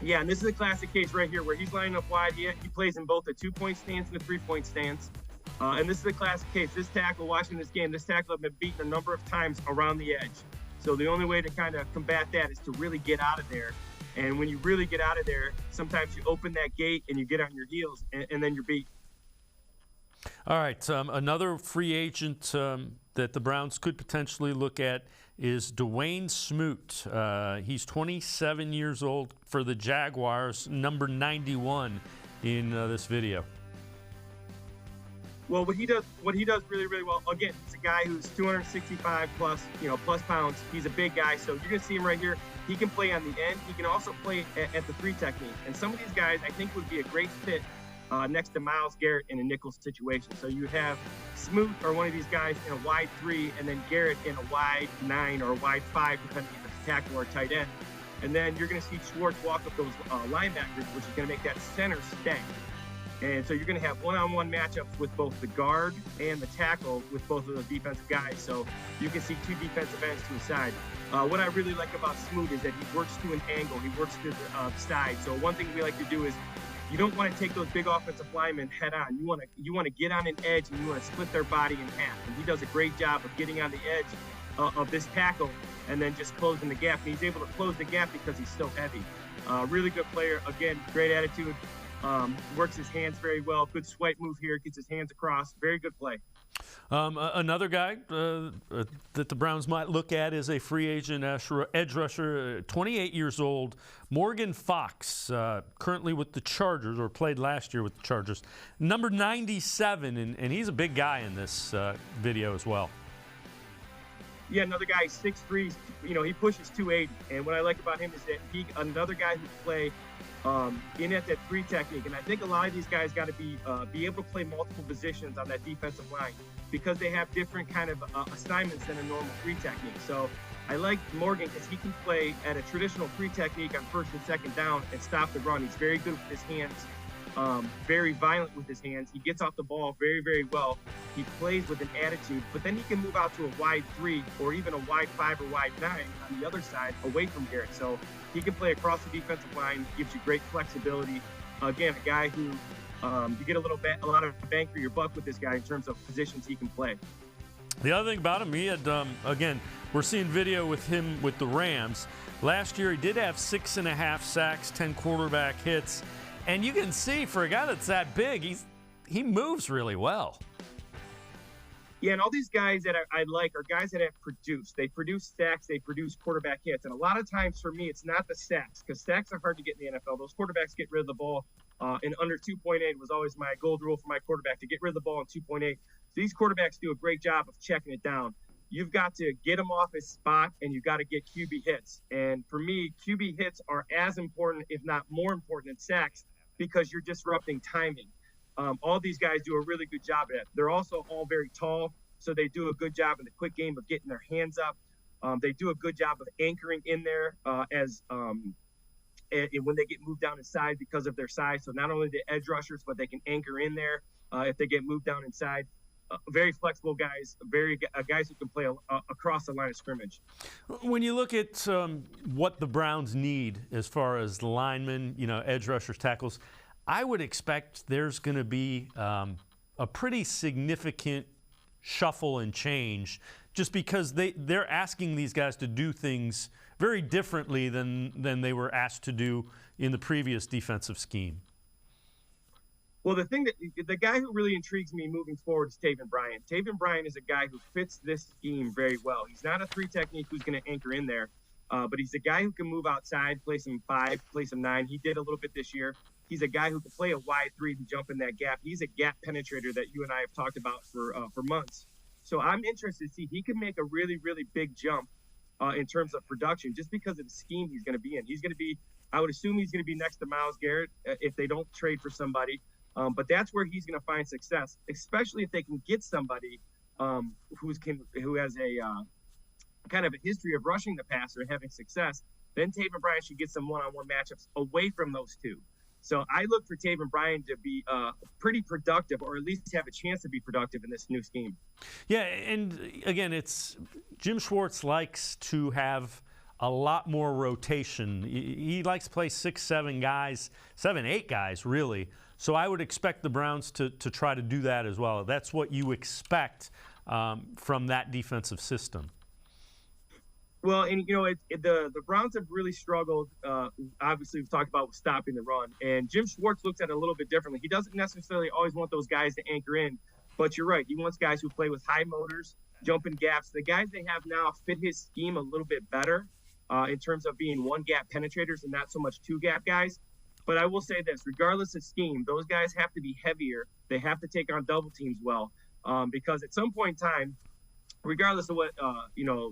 Yeah, and this is a classic case right here where he's lining up wide. He plays in both a 2-point stance and a 3-point stance. And this is a classic case. This tackle, watching this game, this tackle has been beaten a number of times around the edge. So the only way to kind of combat that is to really get out of there. And when you really get out of there, sometimes you open that gate and you get on your heels, and then you're beat. All right, another free agent that the Browns could potentially look at is Dwayne Smoot. He's 27 years old for the Jaguars, number 91 in this video. Well, what he does really, really well, again, he's a guy who's 265 plus pounds. He's a big guy, so you're going to see him right here. He can play on the end. He can also play at the 3 technique. And some of these guys, I think, would be a great fit next to Myles Garrett in a nickel situation. So you have Smoot or one of these guys in a wide 3, and then Garrett in a wide 9 or a wide 5, depending if it's a tackle or a tight end. And then you're going to see Schwartz walk up those linebackers, which is going to make that center stay. And so you're going to have one-on-one matchups with both the guard and the tackle with both of those defensive guys. So you can see 2 defensive ends to the side. What I really like about Smoot is that he works to an angle. He works to the side. So one thing we like to do is you don't want to take those big offensive linemen head on. You want to get on an edge and you want to split their body in half. And he does a great job of getting on the edge of this tackle and then just closing the gap. And he's able to close the gap because he's so heavy. Really good player. Again, great attitude. Works his hands very well. Good swipe move here. Gets his hands across. Very good play. Another guy that the Browns might look at is a free agent edge rusher, 28 years old, Morgan Fox, currently with the Chargers, or played last year with the Chargers, number 97, and he's a big guy in this video as well. Yeah, another guy, 6'3", he pushes 280, and what I like about him is that another guy who play in at that 3 technique, and I think a lot of these guys got to be able to play multiple positions on that defensive line because they have different kind of assignments than a normal 3 technique. So I like Morgan because he can play at a traditional 3 technique on 1st and 2nd down and stop the run. He's very good with his hands, very violent with his hands. He gets off the ball very, very well. He plays with an attitude, but then he can move out to a wide 3 or even a wide 5 or wide 9 on the other side away from Garrett. So he can play across the defensive line, gives you great flexibility. Again, a guy who you get a lot of bang for your buck with this guy in terms of positions he can play. The other thing about him, he had, again, we're seeing video with him with the Rams. Last year, he did have 6.5 sacks, 10 quarterback hits. And you can see, for a guy that's that big, he moves really well. Yeah, and all these guys that I like are guys that have produced. They produce sacks, they produce quarterback hits. And a lot of times for me, it's not the sacks, because sacks are hard to get in the NFL. Those quarterbacks get rid of the ball in under 2.8 was always my gold rule for my quarterback, to get rid of the ball in 2.8. So these quarterbacks do a great job of checking it down. You've got to get him off his spot, and you've got to get QB hits. And for me, QB hits are as important, if not more important, than sacks, because you're disrupting timing. All these guys do a really good job at it. They're also all very tall, so they do a good job in the quick game of getting their hands up. They do a good job of anchoring in there when they get moved down inside because of their size. So not only the edge rushers, but they can anchor in there if they get moved down inside. Very flexible guys, guys who can play across the line of scrimmage. When you look at what the Browns need as far as linemen, edge rushers, tackles, I would expect there's going to be a pretty significant shuffle and change, just because they're asking these guys to do things very differently than they were asked to do in the previous defensive scheme. Well, the guy who really intrigues me moving forward is Taven Bryan. Taven Bryan is a guy who fits this scheme very well. He's not a 3 technique who's going to anchor in there, but he's a guy who can move outside, play some 5, play some 9. He did a little bit this year. He's a guy who can play a wide 3 to jump in that gap. He's a gap penetrator that you and I have talked about for months. So I'm interested to see he can make a really, really big jump in terms of production, just because of the scheme he's going to be in. I would assume he's going to be next to Myles Garrett if they don't trade for somebody. But that's where he's going to find success, especially if they can get somebody who has a kind of a history of rushing the passer and having success. Then Taven Bryan should get some one-on-one matchups away from those two. So I look for Taven Bryan to be pretty productive, or at least have a chance to be productive in this new scheme. Yeah, and again, Jim Schwartz likes to have a lot more rotation. He likes to play 6, 7 guys, 7, 8 guys, really. So I would expect the Browns to try to do that as well. That's what you expect from that defensive system. Well, and the Browns have really struggled. Obviously, we've talked about stopping the run, and Jim Schwartz looks at it a little bit differently. He doesn't necessarily always want those guys to anchor in, but you're right. He wants guys who play with high motors, jumping gaps. The guys they have now fit his scheme a little bit better in terms of being 1-gap penetrators and not so much 2-gap guys. But I will say this: regardless of scheme, those guys have to be heavier. They have to take on double teams well, because at some point in time, regardless of what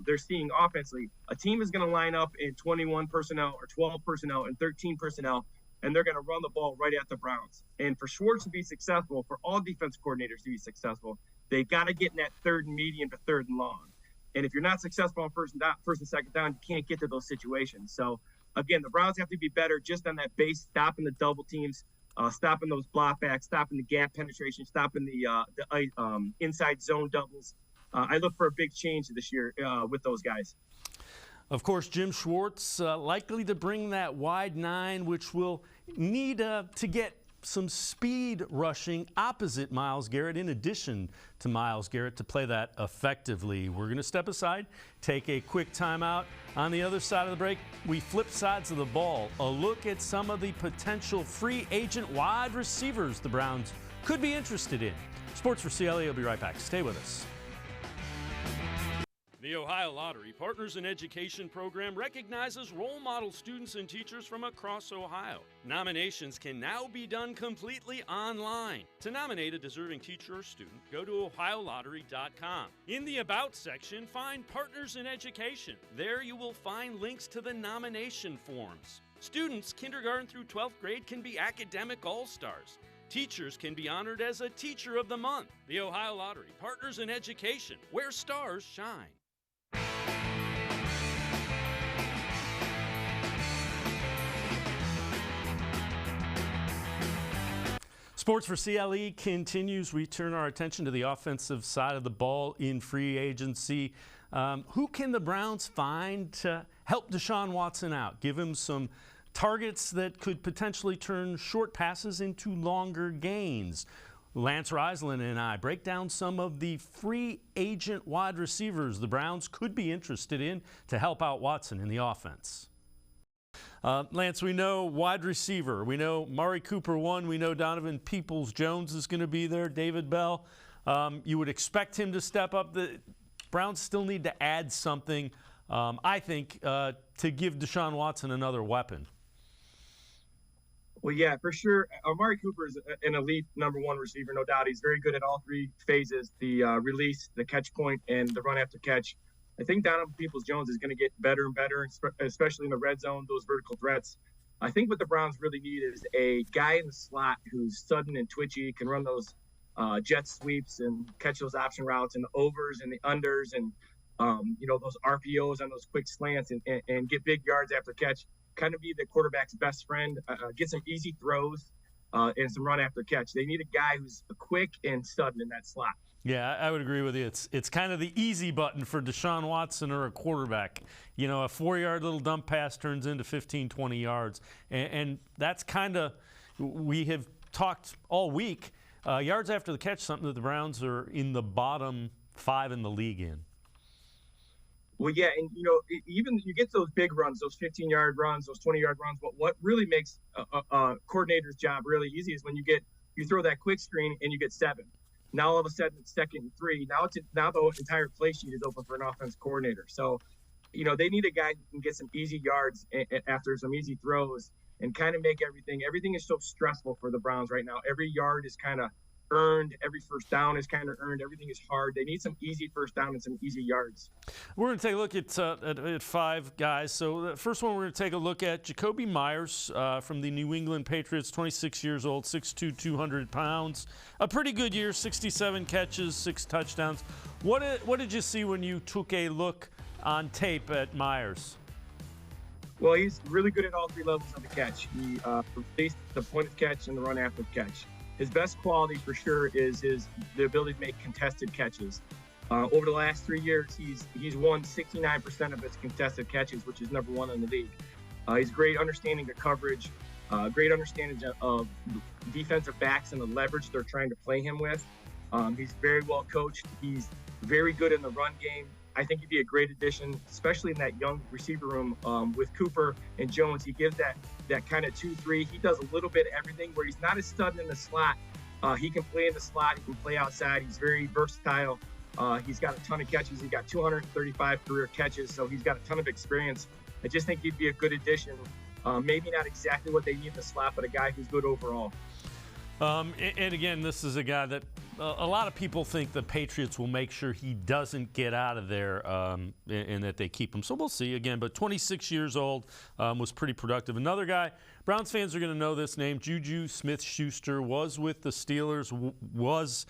they're seeing offensively, a team is going to line up in 21 personnel or 12 personnel and 13 personnel, and they're going to run the ball right at the Browns. And for Schwartz to be successful, for all defense coordinators to be successful, they got to get in that 3rd and medium to 3rd and long. And if you're not successful on first and second down, you can't get to those situations. So again, the Browns have to be better just on that base, stopping the double teams, stopping those block backs, stopping the gap penetration, stopping the inside zone doubles. I look for a big change this year with those guys. Of course, Jim Schwartz likely to bring that wide 9, which will need to get some speed rushing opposite Myles Garrett, in addition to Myles Garrett, to play that effectively. We're going to step aside, take a quick timeout. On the other side of the break, we flip sides of the ball. A look at some of the potential free agent wide receivers the Browns could be interested in. Sports4CLE will be right back. Stay with us. The Ohio Lottery Partners in Education program recognizes role model students and teachers from across Ohio. Nominations can now be done completely online. To nominate a deserving teacher or student, go to OhioLottery.com. In the About section, find Partners in Education. There you will find links to the nomination forms. Students kindergarten through 12th grade can be academic all-stars. Teachers can be honored as a Teacher of the Month. The Ohio Lottery Partners in Education, where stars shine. Sports4CLE continues. We turn our attention to the offensive side of the ball in free agency. Who can the Browns find to help Deshaun Watson out? Give him some targets that could potentially turn short passes into longer gains. Lance Reisland and I break down some of the free agent wide receivers the Browns could be interested in to help out Watson in the offense. Lance, we know wide receiver. We know Mari Cooper 1. We know Donovan Peoples-Jones is going to be there. David Bell. You would expect him to step up. The Browns still need to add something, I think, to give Deshaun Watson another weapon. Well, yeah, for sure. Amari Cooper is an elite number one receiver, no doubt. He's very good at all three phases, the release, the catch point, and the run after catch. I think Donovan Peoples-Jones is going to get better and better, especially in the red zone, those vertical threats. I think what the Browns really need is a guy in the slot who's sudden and twitchy, can run those jet sweeps and catch those option routes and the overs and the unders and, those RPOs on those quick slants and get big yards after catch. Kind of be the quarterback's best friend, get some easy throws and some run after catch. They need a guy who's quick and sudden in that slot. Yeah, I would agree with you. It's kind of the easy button for Deshaun Watson or a quarterback. A 4-yard little dump pass turns into 15, 20 yards. And that's kind of, we have talked all week, yards after the catch, something that the Browns are in the bottom 5 in the league in. Well, yeah, and, even you get those big runs, those 15-yard runs, those 20-yard runs, but what really makes a coordinator's job really easy is when you throw that quick screen and you get 7. Now, all of a sudden, it's 2nd and 3. Now the entire play sheet is open for an offense coordinator. So, they need a guy who can get some easy yards after some easy throws and kind of make everything is so stressful for the Browns right now. Every yard is kind of earned. Every first down is kind of earned. Everything is hard. They need some easy first down and some easy yards. We're going to take a look at 5 guys. So the first one we're going to take a look at, Jakobi Meyers from the New England Patriots, 26 years old, 6'2", 200 pounds. A pretty good year, 67 catches, 6 touchdowns. What did you see when you took a look on tape at Meyers? Well, he's really good at all 3 levels of the catch. He released the point of catch and the run after catch. His best quality for sure is the ability to make contested catches. Over the last 3 years, he's won 69% of his contested catches, which is number 1 in the league. He's great understanding of coverage, great understanding of defensive backs and the leverage they're trying to play him with. He's very well coached. He's very good in the run game. I think he'd be a great addition, especially in that young receiver room with Cooper and Jones. He gives that kind of 2-3. He does a little bit of everything where he's not as sudden in the slot. He can play in the slot. He can play outside. He's very versatile. He's got a ton of catches. He's got 235 career catches, so he's got a ton of experience. I just think he'd be a good addition. Maybe not exactly what they need in the slot, but a guy who's good overall. And again, this is a guy that a lot of people think the Patriots will make sure he doesn't get out of there and that they keep him. So we'll see again. But 26 years old, was pretty productive. Another guy, Browns fans are going to know this name, Juju Smith-Schuster, was with the Steelers, was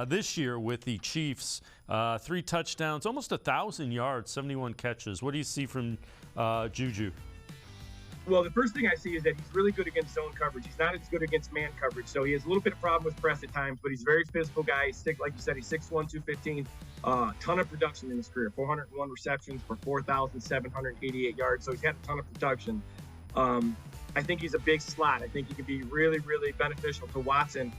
this year with the Chiefs. 3 touchdowns, almost 1,000 yards, 71 catches. What do you see from Juju? Well, the first thing I see is that he's really good against zone coverage. He's not as good against man coverage, so he has a little bit of problem with press at times, but he's a very physical guy. Like you said, he's 6'1", 215. Ton of production in his career, 401 receptions for 4,788 yards, so he's had a ton of production. I think he's a big slot. I think he could be really, really beneficial to Watson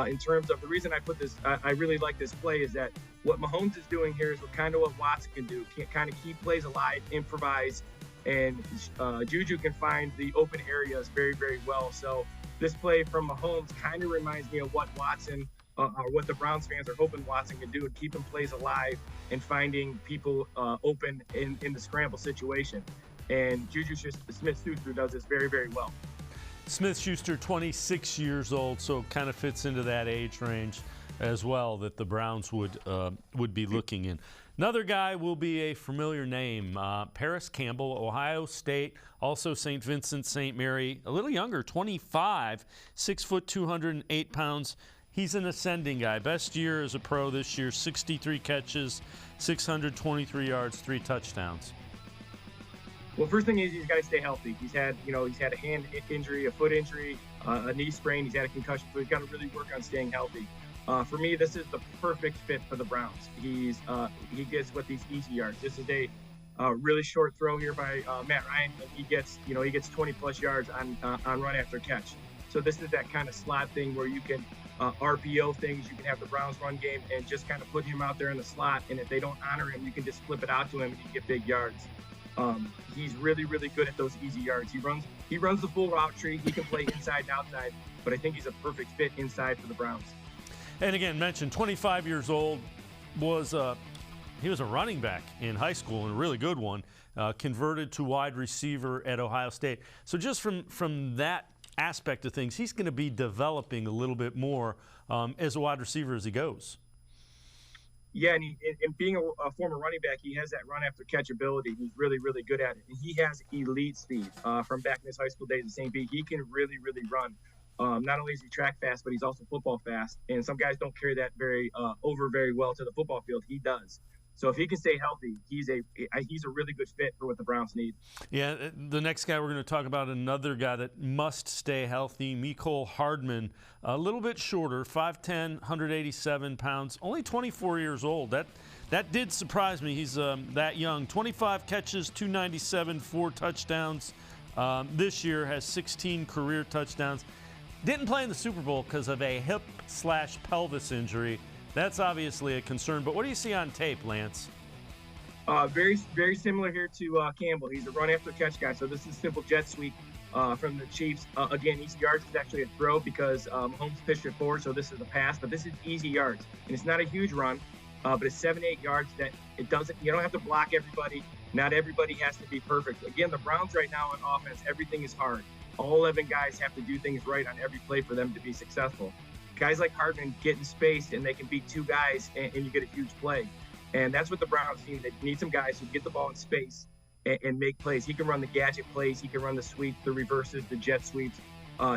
in terms of the reason I put this, I really like this play is that what Mahomes is doing here is kind of what Watson can do, kind of keep plays alive, improvise, and Juju can find the open areas very, very well. So this play from Mahomes kind of reminds me of what Watson or what the Browns fans are hoping Watson can do, and keeping plays alive and finding people open in the scramble situation. And Juju Smith-Schuster does this very, very well. Smith-Schuster, 26 years old, so kind of fits into that age range as well that the Browns would be looking in. Another guy will be a familiar name, Paris Campbell, Ohio State, also St. Vincent, St. Mary, a little younger, 25, 6 foot, 208 pounds. He's an ascending guy. Best year as a pro this year, 63 catches, 623 yards, 3 touchdowns. Well, first thing is he's got to stay healthy. He's had a hand injury, a foot injury, a knee sprain. He's had a concussion, so he's got to really work on staying healthy. For me, this is the perfect fit for the Browns. He gets with these easy yards. This is a really short throw here by Matt Ryan, and he gets 20 plus yards on run after catch. So this is that kind of slot thing where you can RPO things. You can have the Browns run game and just kind of put him out there in the slot. And if they don't honor him, you can just flip it out to him and you get big yards. He's really, really good at those easy yards. He runs the full route tree. He can play inside and outside, but I think he's a perfect fit inside for the Browns. And again, mentioned 25 years old, he was a running back in high school and a really good one, converted to wide receiver at Ohio State. So just from that aspect of things, he's going to be developing a little bit more as a wide receiver as he goes. Yeah, and being a former running back, he has that run after catch ability. He's really, really good at it. And he has elite speed from back in his high school days at St. B. He can really, really run. Not only is he track fast, but he's also football fast. And some guys don't carry that very well to the football field. He does. So if he can stay healthy, he's a really good fit for what the Browns need. Yeah, the next guy we're going to talk about, another guy that must stay healthy, Mecole Hardman, a little bit shorter, 5'10", 187 pounds, only 24 years old. That did surprise me. He's that young. 25 catches, 297, 4 touchdowns. This year has 16 career touchdowns. Didn't play in the Super Bowl because of a hip/pelvis injury. That's obviously a concern, but what do you see on tape, Lance? Very, very similar here to Campbell. He's a run after catch guy, so this is simple jet sweep from the Chiefs. Again, easy yards is actually a throw because Mahomes pitched it forward, so this is a pass, but this is easy yards. And it's not a huge run, but it's 7-8 yards that it doesn't, you don't have to block everybody. Not everybody has to be perfect. Again, the Browns right now on offense, everything is hard. All 11 guys have to do things right on every play for them to be successful. Guys like Hardman get in space and they can beat 2 guys and you get a huge play. And that's what the Browns need. They need some guys who get the ball in space and make plays. He can run the gadget plays. He can run the sweep, the reverses, the jet sweeps.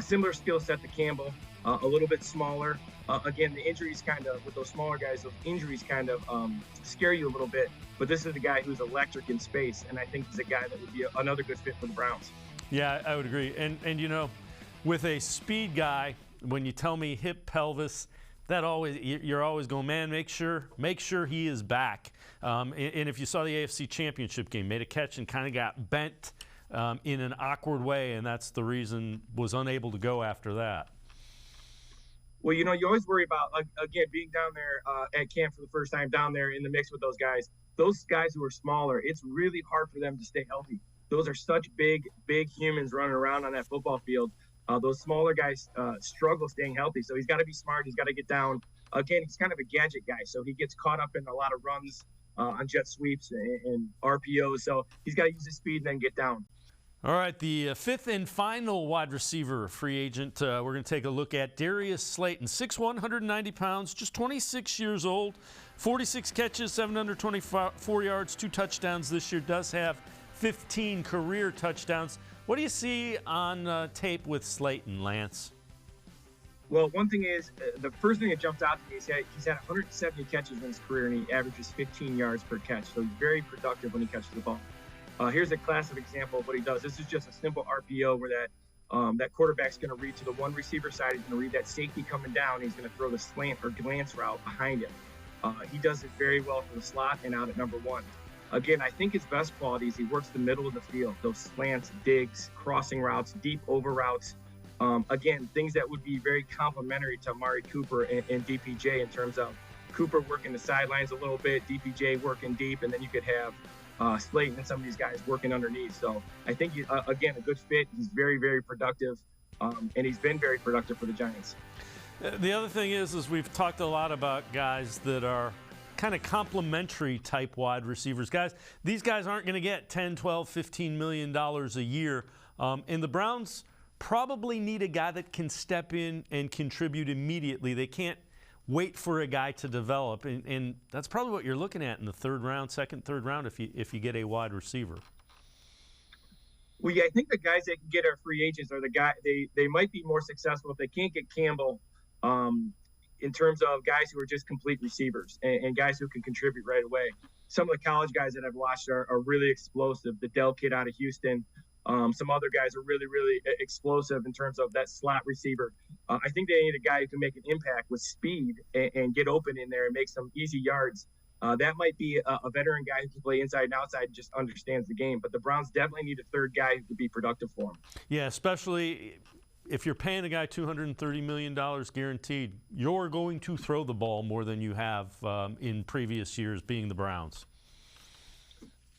Similar skill set to Campbell, a little bit smaller. Again, the injuries kind of, with those smaller guys, those injuries kind of scare you a little bit. But this is a guy who's electric in space, and I think he's a guy that would be another good fit for the Browns. Yeah, I would agree. And you know, with a speed guy, when you tell me hip pelvis, you're always going, man, make sure he is back. And if you saw the AFC Championship game, made a catch and kind of got bent in an awkward way, and that's the reason was unable to go after that. Well, you know, you always worry about, again, being down there at camp for the first time, down there in the mix with those guys who are smaller, it's really hard for them to stay healthy. Those are such big humans running around on that football field. Those smaller guys struggle staying healthy. So he's got to be smart. He's got to get down. Again, he's kind of a gadget guy. So he gets caught up in a lot of runs on jet sweeps and RPOs. So he's got to use his speed and then get down. All right, the fifth and final wide receiver free agent we're going to take a look at, Darius Slayton, 6'1", 190 pounds, just 26 years old, 46 catches, 724 yards, 2 touchdowns this year, does have 15 career touchdowns. What do you see on tape with Slayton, Lance? Well, one thing is, the first thing that jumped out to me is he's had 170 catches in his career, and he averages 15 yards per catch. So he's very productive when he catches the ball. Here's a classic example of what he does. This is just a simple RPO where that quarterback's going to read to the one receiver side. He's going to read that safety coming down. He's going to throw the slant or glance route behind him. He does it very well from the slot and out at number 1. Again, I think his best quality is he works the middle of the field, those slants, digs, crossing routes, deep over routes. Again, things that would be very complementary to Amari Cooper and DPJ in terms of Cooper working the sidelines a little bit, DPJ working deep, and then you could have Slayton and some of these guys working underneath. So I think, again, a good fit. He's very, very productive, and he's been very productive for the Giants. The other thing is we've talked a lot about guys that are kind of complementary type wide receivers. These guys aren't going to get $10, $12, $15 million a year. And the Browns probably need a guy that can step in and contribute immediately. They can't wait for a guy to develop. And that's probably what you're looking at in the third round, third round, if you get a wide receiver. Well, yeah, I think the guys that can get our free agents are the guy. They might be more successful if they can't get Campbell, in terms of guys who are just complete receivers and guys who can contribute right away. Some of the college guys that I've watched are really explosive. The Dell kid out of Houston. Some other guys are really, really explosive in terms of that slot receiver. I think they need a guy who can make an impact with speed and get open in there and make some easy yards. That might be a veteran guy who can play inside and outside and just understands the game. But the Browns definitely need a third guy who can be productive for them. Yeah, especially if you're paying a guy $230 million guaranteed, you're going to throw the ball more than you have in previous years, being the Browns.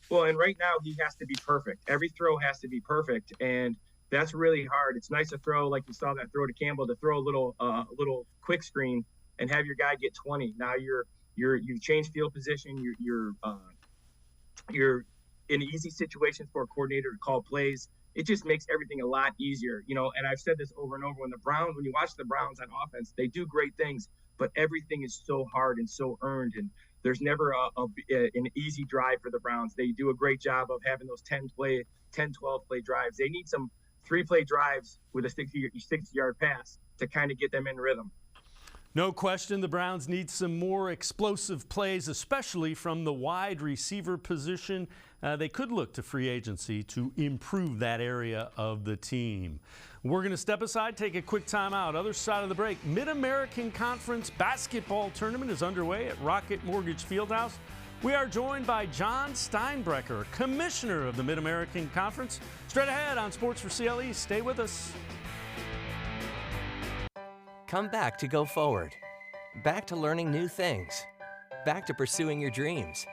Well, and right now he has to be perfect. Every throw has to be perfect, and that's really hard. It's nice to throw, like you saw that throw to Campbell, to throw a little quick screen and have your guy get 20. Now you've changed field position. You're in easy situations for a coordinator to call plays. It just makes everything a lot easier, and I've said this over and over. When you watch the Browns on offense, they do great things, but everything is so hard and so earned, and there's never an easy drive for the Browns. They do a great job of having those 10, 12 play drives. They need some 3-play drives with a 60-yard pass to kind of get them in rhythm. No question, the Browns need some more explosive plays, especially from the wide receiver position. They could look to free agency to improve that area of the team. We're going to step aside, take a quick timeout. Other side of the break, Mid-American Conference basketball tournament is underway at Rocket Mortgage Fieldhouse. We are joined by Jon Steinbrecher, Commissioner of the Mid-American Conference. Straight ahead on Sports4CLE. Stay with us. Come back to go forward. Back to learning new things. Back to pursuing your dreams.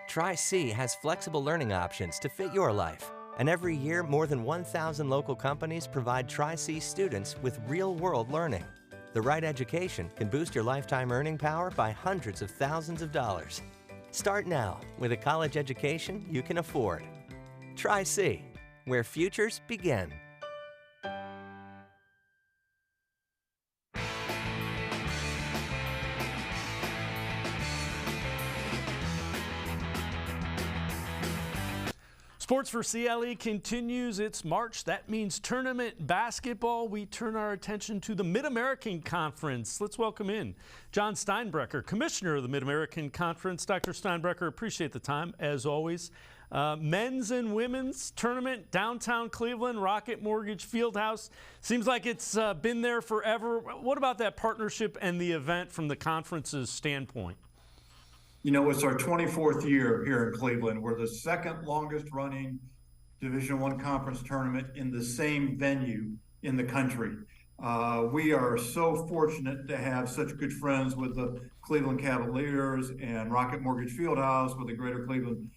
Tri-C has flexible learning options to fit your life. And every year, more than 1,000 local companies provide Tri-C students with real-world learning. The right education can boost your lifetime earning power by hundreds of thousands of dollars. Start now with a college education you can afford. Tri-C, where futures begin. Sports4CLE continues its march. That means tournament basketball. We turn our attention to the Mid-American Conference. Let's welcome in Jon Steinbrecher, Commissioner of the Mid-American Conference. Dr. Steinbrecher, appreciate the time, as always. Men's and women's tournament, downtown Cleveland, Rocket Mortgage Fieldhouse. Seems like it's been there forever. What about that partnership and the event from the conference's standpoint? It's our 24th year here in Cleveland. We're the second longest running Division I conference tournament in the same venue in the country. We are so fortunate to have such good friends with the Cleveland Cavaliers and Rocket Mortgage Fieldhouse, with the Greater Cleveland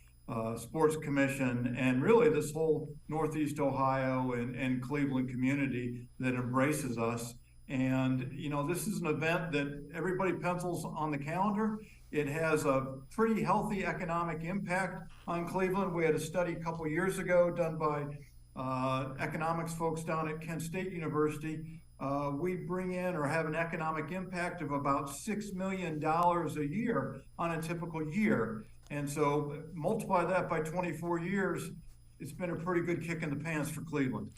Sports Commission, and really this whole Northeast Ohio and Cleveland community that embraces us. And, this is an event that everybody pencils on the calendar. It has a pretty healthy economic impact on Cleveland. We had a study a couple of years ago done by economics folks down at Kent State University. We bring in or have an economic impact of about $6 million a year on a typical year. And so multiply that by 24 years, it's been a pretty good kick in the pants for Cleveland.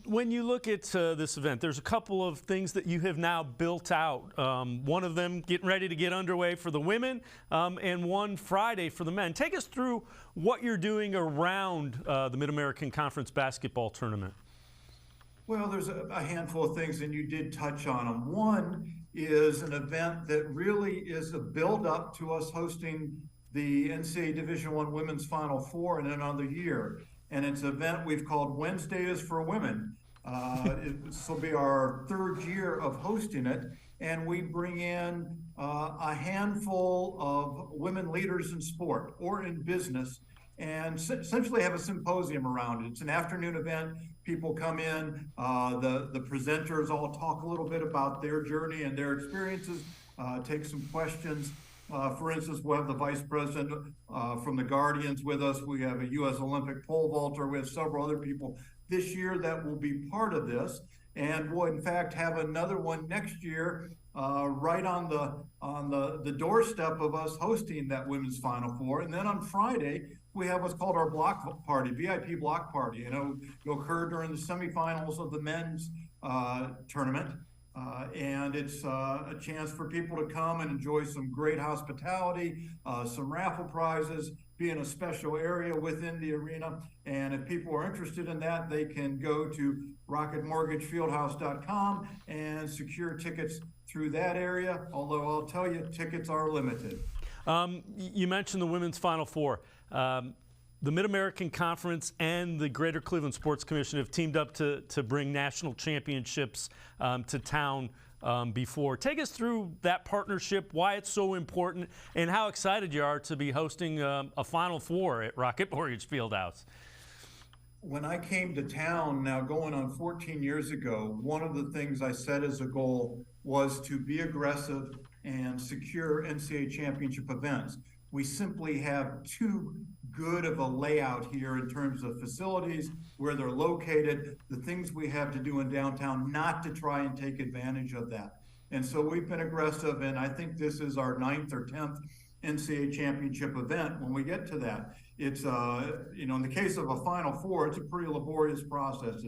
When you look at this event, there's a couple of things that you have now built out. One of them getting ready to get underway for the women, and one Friday for the men. Take us through what you're doing around the Mid-American Conference basketball tournament. Well, there's a handful of things, and you did touch on them. One is an event that really is a build-up to us hosting the NCAA Division I Women's Final Four in another year. And it's an event we've called Wednesday is for Women. This will be our third year of hosting it. And we bring in a handful of women leaders in sport or in business, and essentially have a symposium around it. It's an afternoon event. People come in, the presenters all talk a little bit about their journey and their experiences, take some questions. For instance, we'll have the vice president from the Guardians with us. We have a U.S. Olympic pole vaulter. We have several other people this year that will be part of this. And we'll, in fact, have another one next year right on the doorstep of us hosting that Women's Final Four. And then on Friday, we have what's called our block party, VIP block party. It'll occur during the semifinals of the men's tournament. And it's a chance for people to come and enjoy some great hospitality, some raffle prizes, be in a special area within the arena. And if people are interested in that, they can go to rocketmortgagefieldhouse.com and secure tickets through that area, although I'll tell you, tickets are limited. You mentioned the Women's Final Four. The Mid-American Conference and the Greater Cleveland Sports Commission have teamed up to bring national championships to town before. Take us through that partnership, why it's so important, and how excited you are to be hosting a Final Four at Rocket Mortgage Fieldhouse. When I came to town, now going on 14 years ago, one of the things I set as a goal was to be aggressive and secure NCAA championship events. We simply have too good of a layout here in terms of facilities, where they're located, the things we have to do in downtown, not to try and take advantage of that. And so we've been aggressive, and I think this is our 9th or 10th NCAA championship event. When we get to that, it's in the case of a Final Four, it's a pretty laborious process.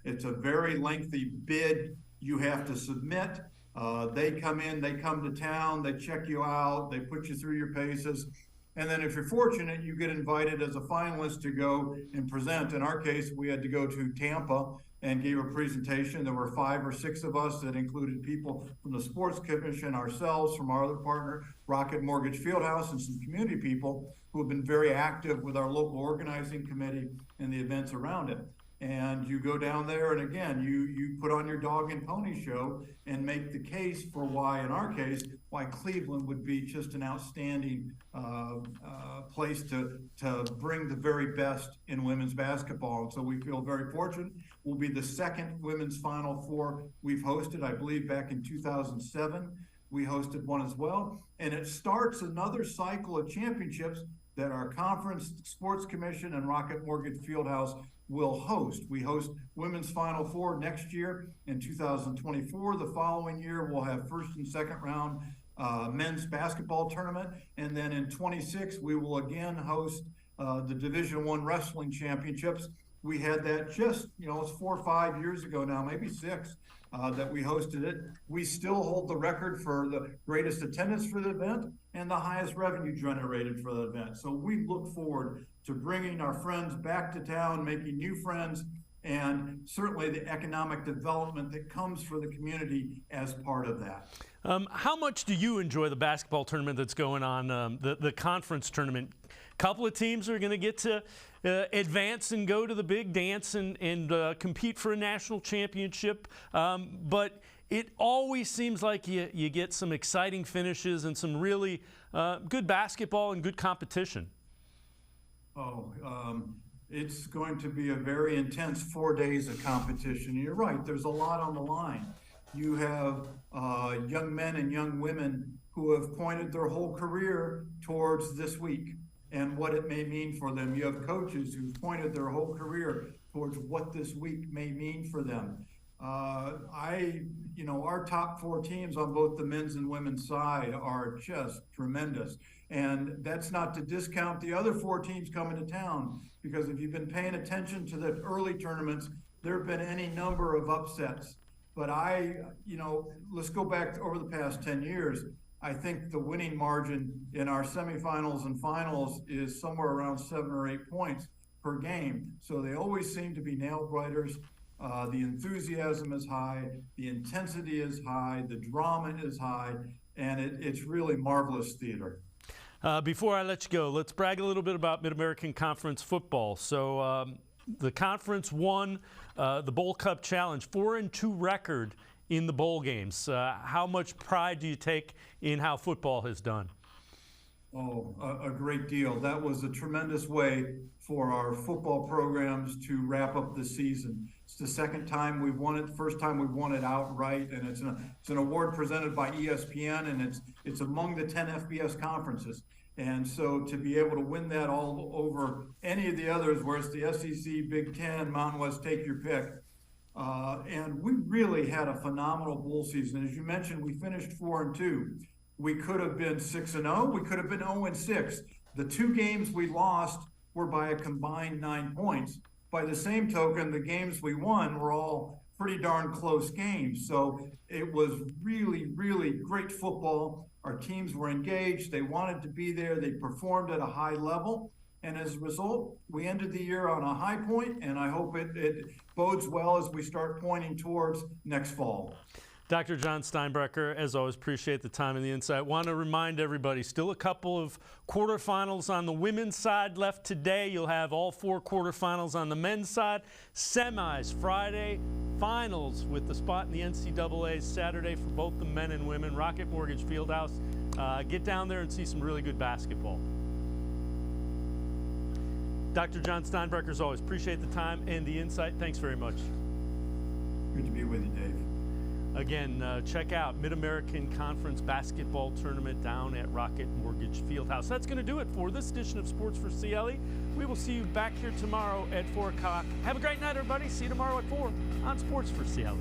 It's a very lengthy bid you have to submit. They come in, they come to town, they check you out, they put you through your paces. And then if you're fortunate, you get invited as a finalist to go and present. In our case, we had to go to Tampa and gave a presentation. There were 5 or 6 of us that included people from the Sports Commission, ourselves, from our other partner, Rocket Mortgage Fieldhouse, and some community people who have been very active with our local organizing committee and the events around it. And you go down there, and again, you put on your dog and pony show and make the case for why, in our case, why Cleveland would be just an outstanding place to bring the very best in women's basketball. And so we feel very fortunate. We'll be the 2nd women's Final Four we've hosted. I believe back in 2007, we hosted one as well. And it starts another cycle of championships that our conference, Sports Commission, and Rocket Mortgage Fieldhouse will host. We host Women's Final Four next year in 2024. The following year, we'll have first and second round men's basketball tournament. And then in 26, we will again host the Division I Wrestling Championships. We had that just, it's 4 or 5 years ago now, maybe 6, that we hosted it. We still hold the record for the greatest attendance for the event and the highest revenue generated for the event. So we look forward to bringing our friends back to town, making new friends, and certainly the economic development that comes for the community as part of that. How much do you enjoy the basketball tournament that's going on, the conference tournament? A couple of teams are going to get to advance and go to the big dance and compete for a national championship, but it always seems like you get some exciting finishes and some really good basketball and good competition. It's going to be a very intense 4 days of competition. You're right, there's a lot on the line. You have young men and young women who have pointed their whole career towards this week and what it may mean for them. You have coaches who've pointed their whole career towards what this week may mean for them. Our top 4 teams on both the men's and women's side are just tremendous. And that's not to discount the other 4 teams coming to town, because if you've been paying attention to the early tournaments, there have been any number of upsets. But let's go back over the past 10 years. I think the winning margin in our semifinals and finals is somewhere around 7 or 8 points per game. So they always seem to be nail-biters. The enthusiasm is high, the intensity is high, the drama is high, and it's really marvelous theater. Before I let you go, let's brag a little bit about Mid-American Conference football. So the conference won the Bowl Cup Challenge, 4-2 record in the bowl games. How much pride do you take in how football has done? A great deal. That was a tremendous way for our football programs to wrap up the season. It's the 2nd time we've won it. The first time we won it outright, and it's an award presented by ESPN, and it's among the 10 FBS conferences. And so to be able to win that all over any of the others, where it's the SEC, Big Ten, Mountain West, take your pick. And we really had a phenomenal bowl season. As you mentioned, we finished 4-2. We could have been 6-0. We could have been 0-6. The 2 games we lost were by a combined 9 points. By the same token, the games we won were all pretty darn close games. So it was really, really great football. Our teams were engaged. They wanted to be there. They performed at a high level. And as a result, we ended the year on a high point, and I hope it bodes well as we start pointing towards next fall. Dr. Jon Steinbrecher, as always, appreciate the time and the insight. Want to remind everybody, still a couple of quarterfinals on the women's side left today. You'll have all 4 quarterfinals on the men's side. Semis Friday, finals with the spot in the NCAA Saturday for both the men and women. Rocket Mortgage Fieldhouse. Get down there and see some really good basketball. Dr. Jon Steinbrecher, as always, appreciate the time and the insight. Thanks very much. Good to be with you, Dave. Again, check out Mid-American Conference Basketball Tournament down at Rocket Mortgage Fieldhouse. That's going to do it for this edition of Sports for CLE. We will see you back here tomorrow at 4 o'clock. Have a great night, everybody. See you tomorrow at 4 on Sports for CLE.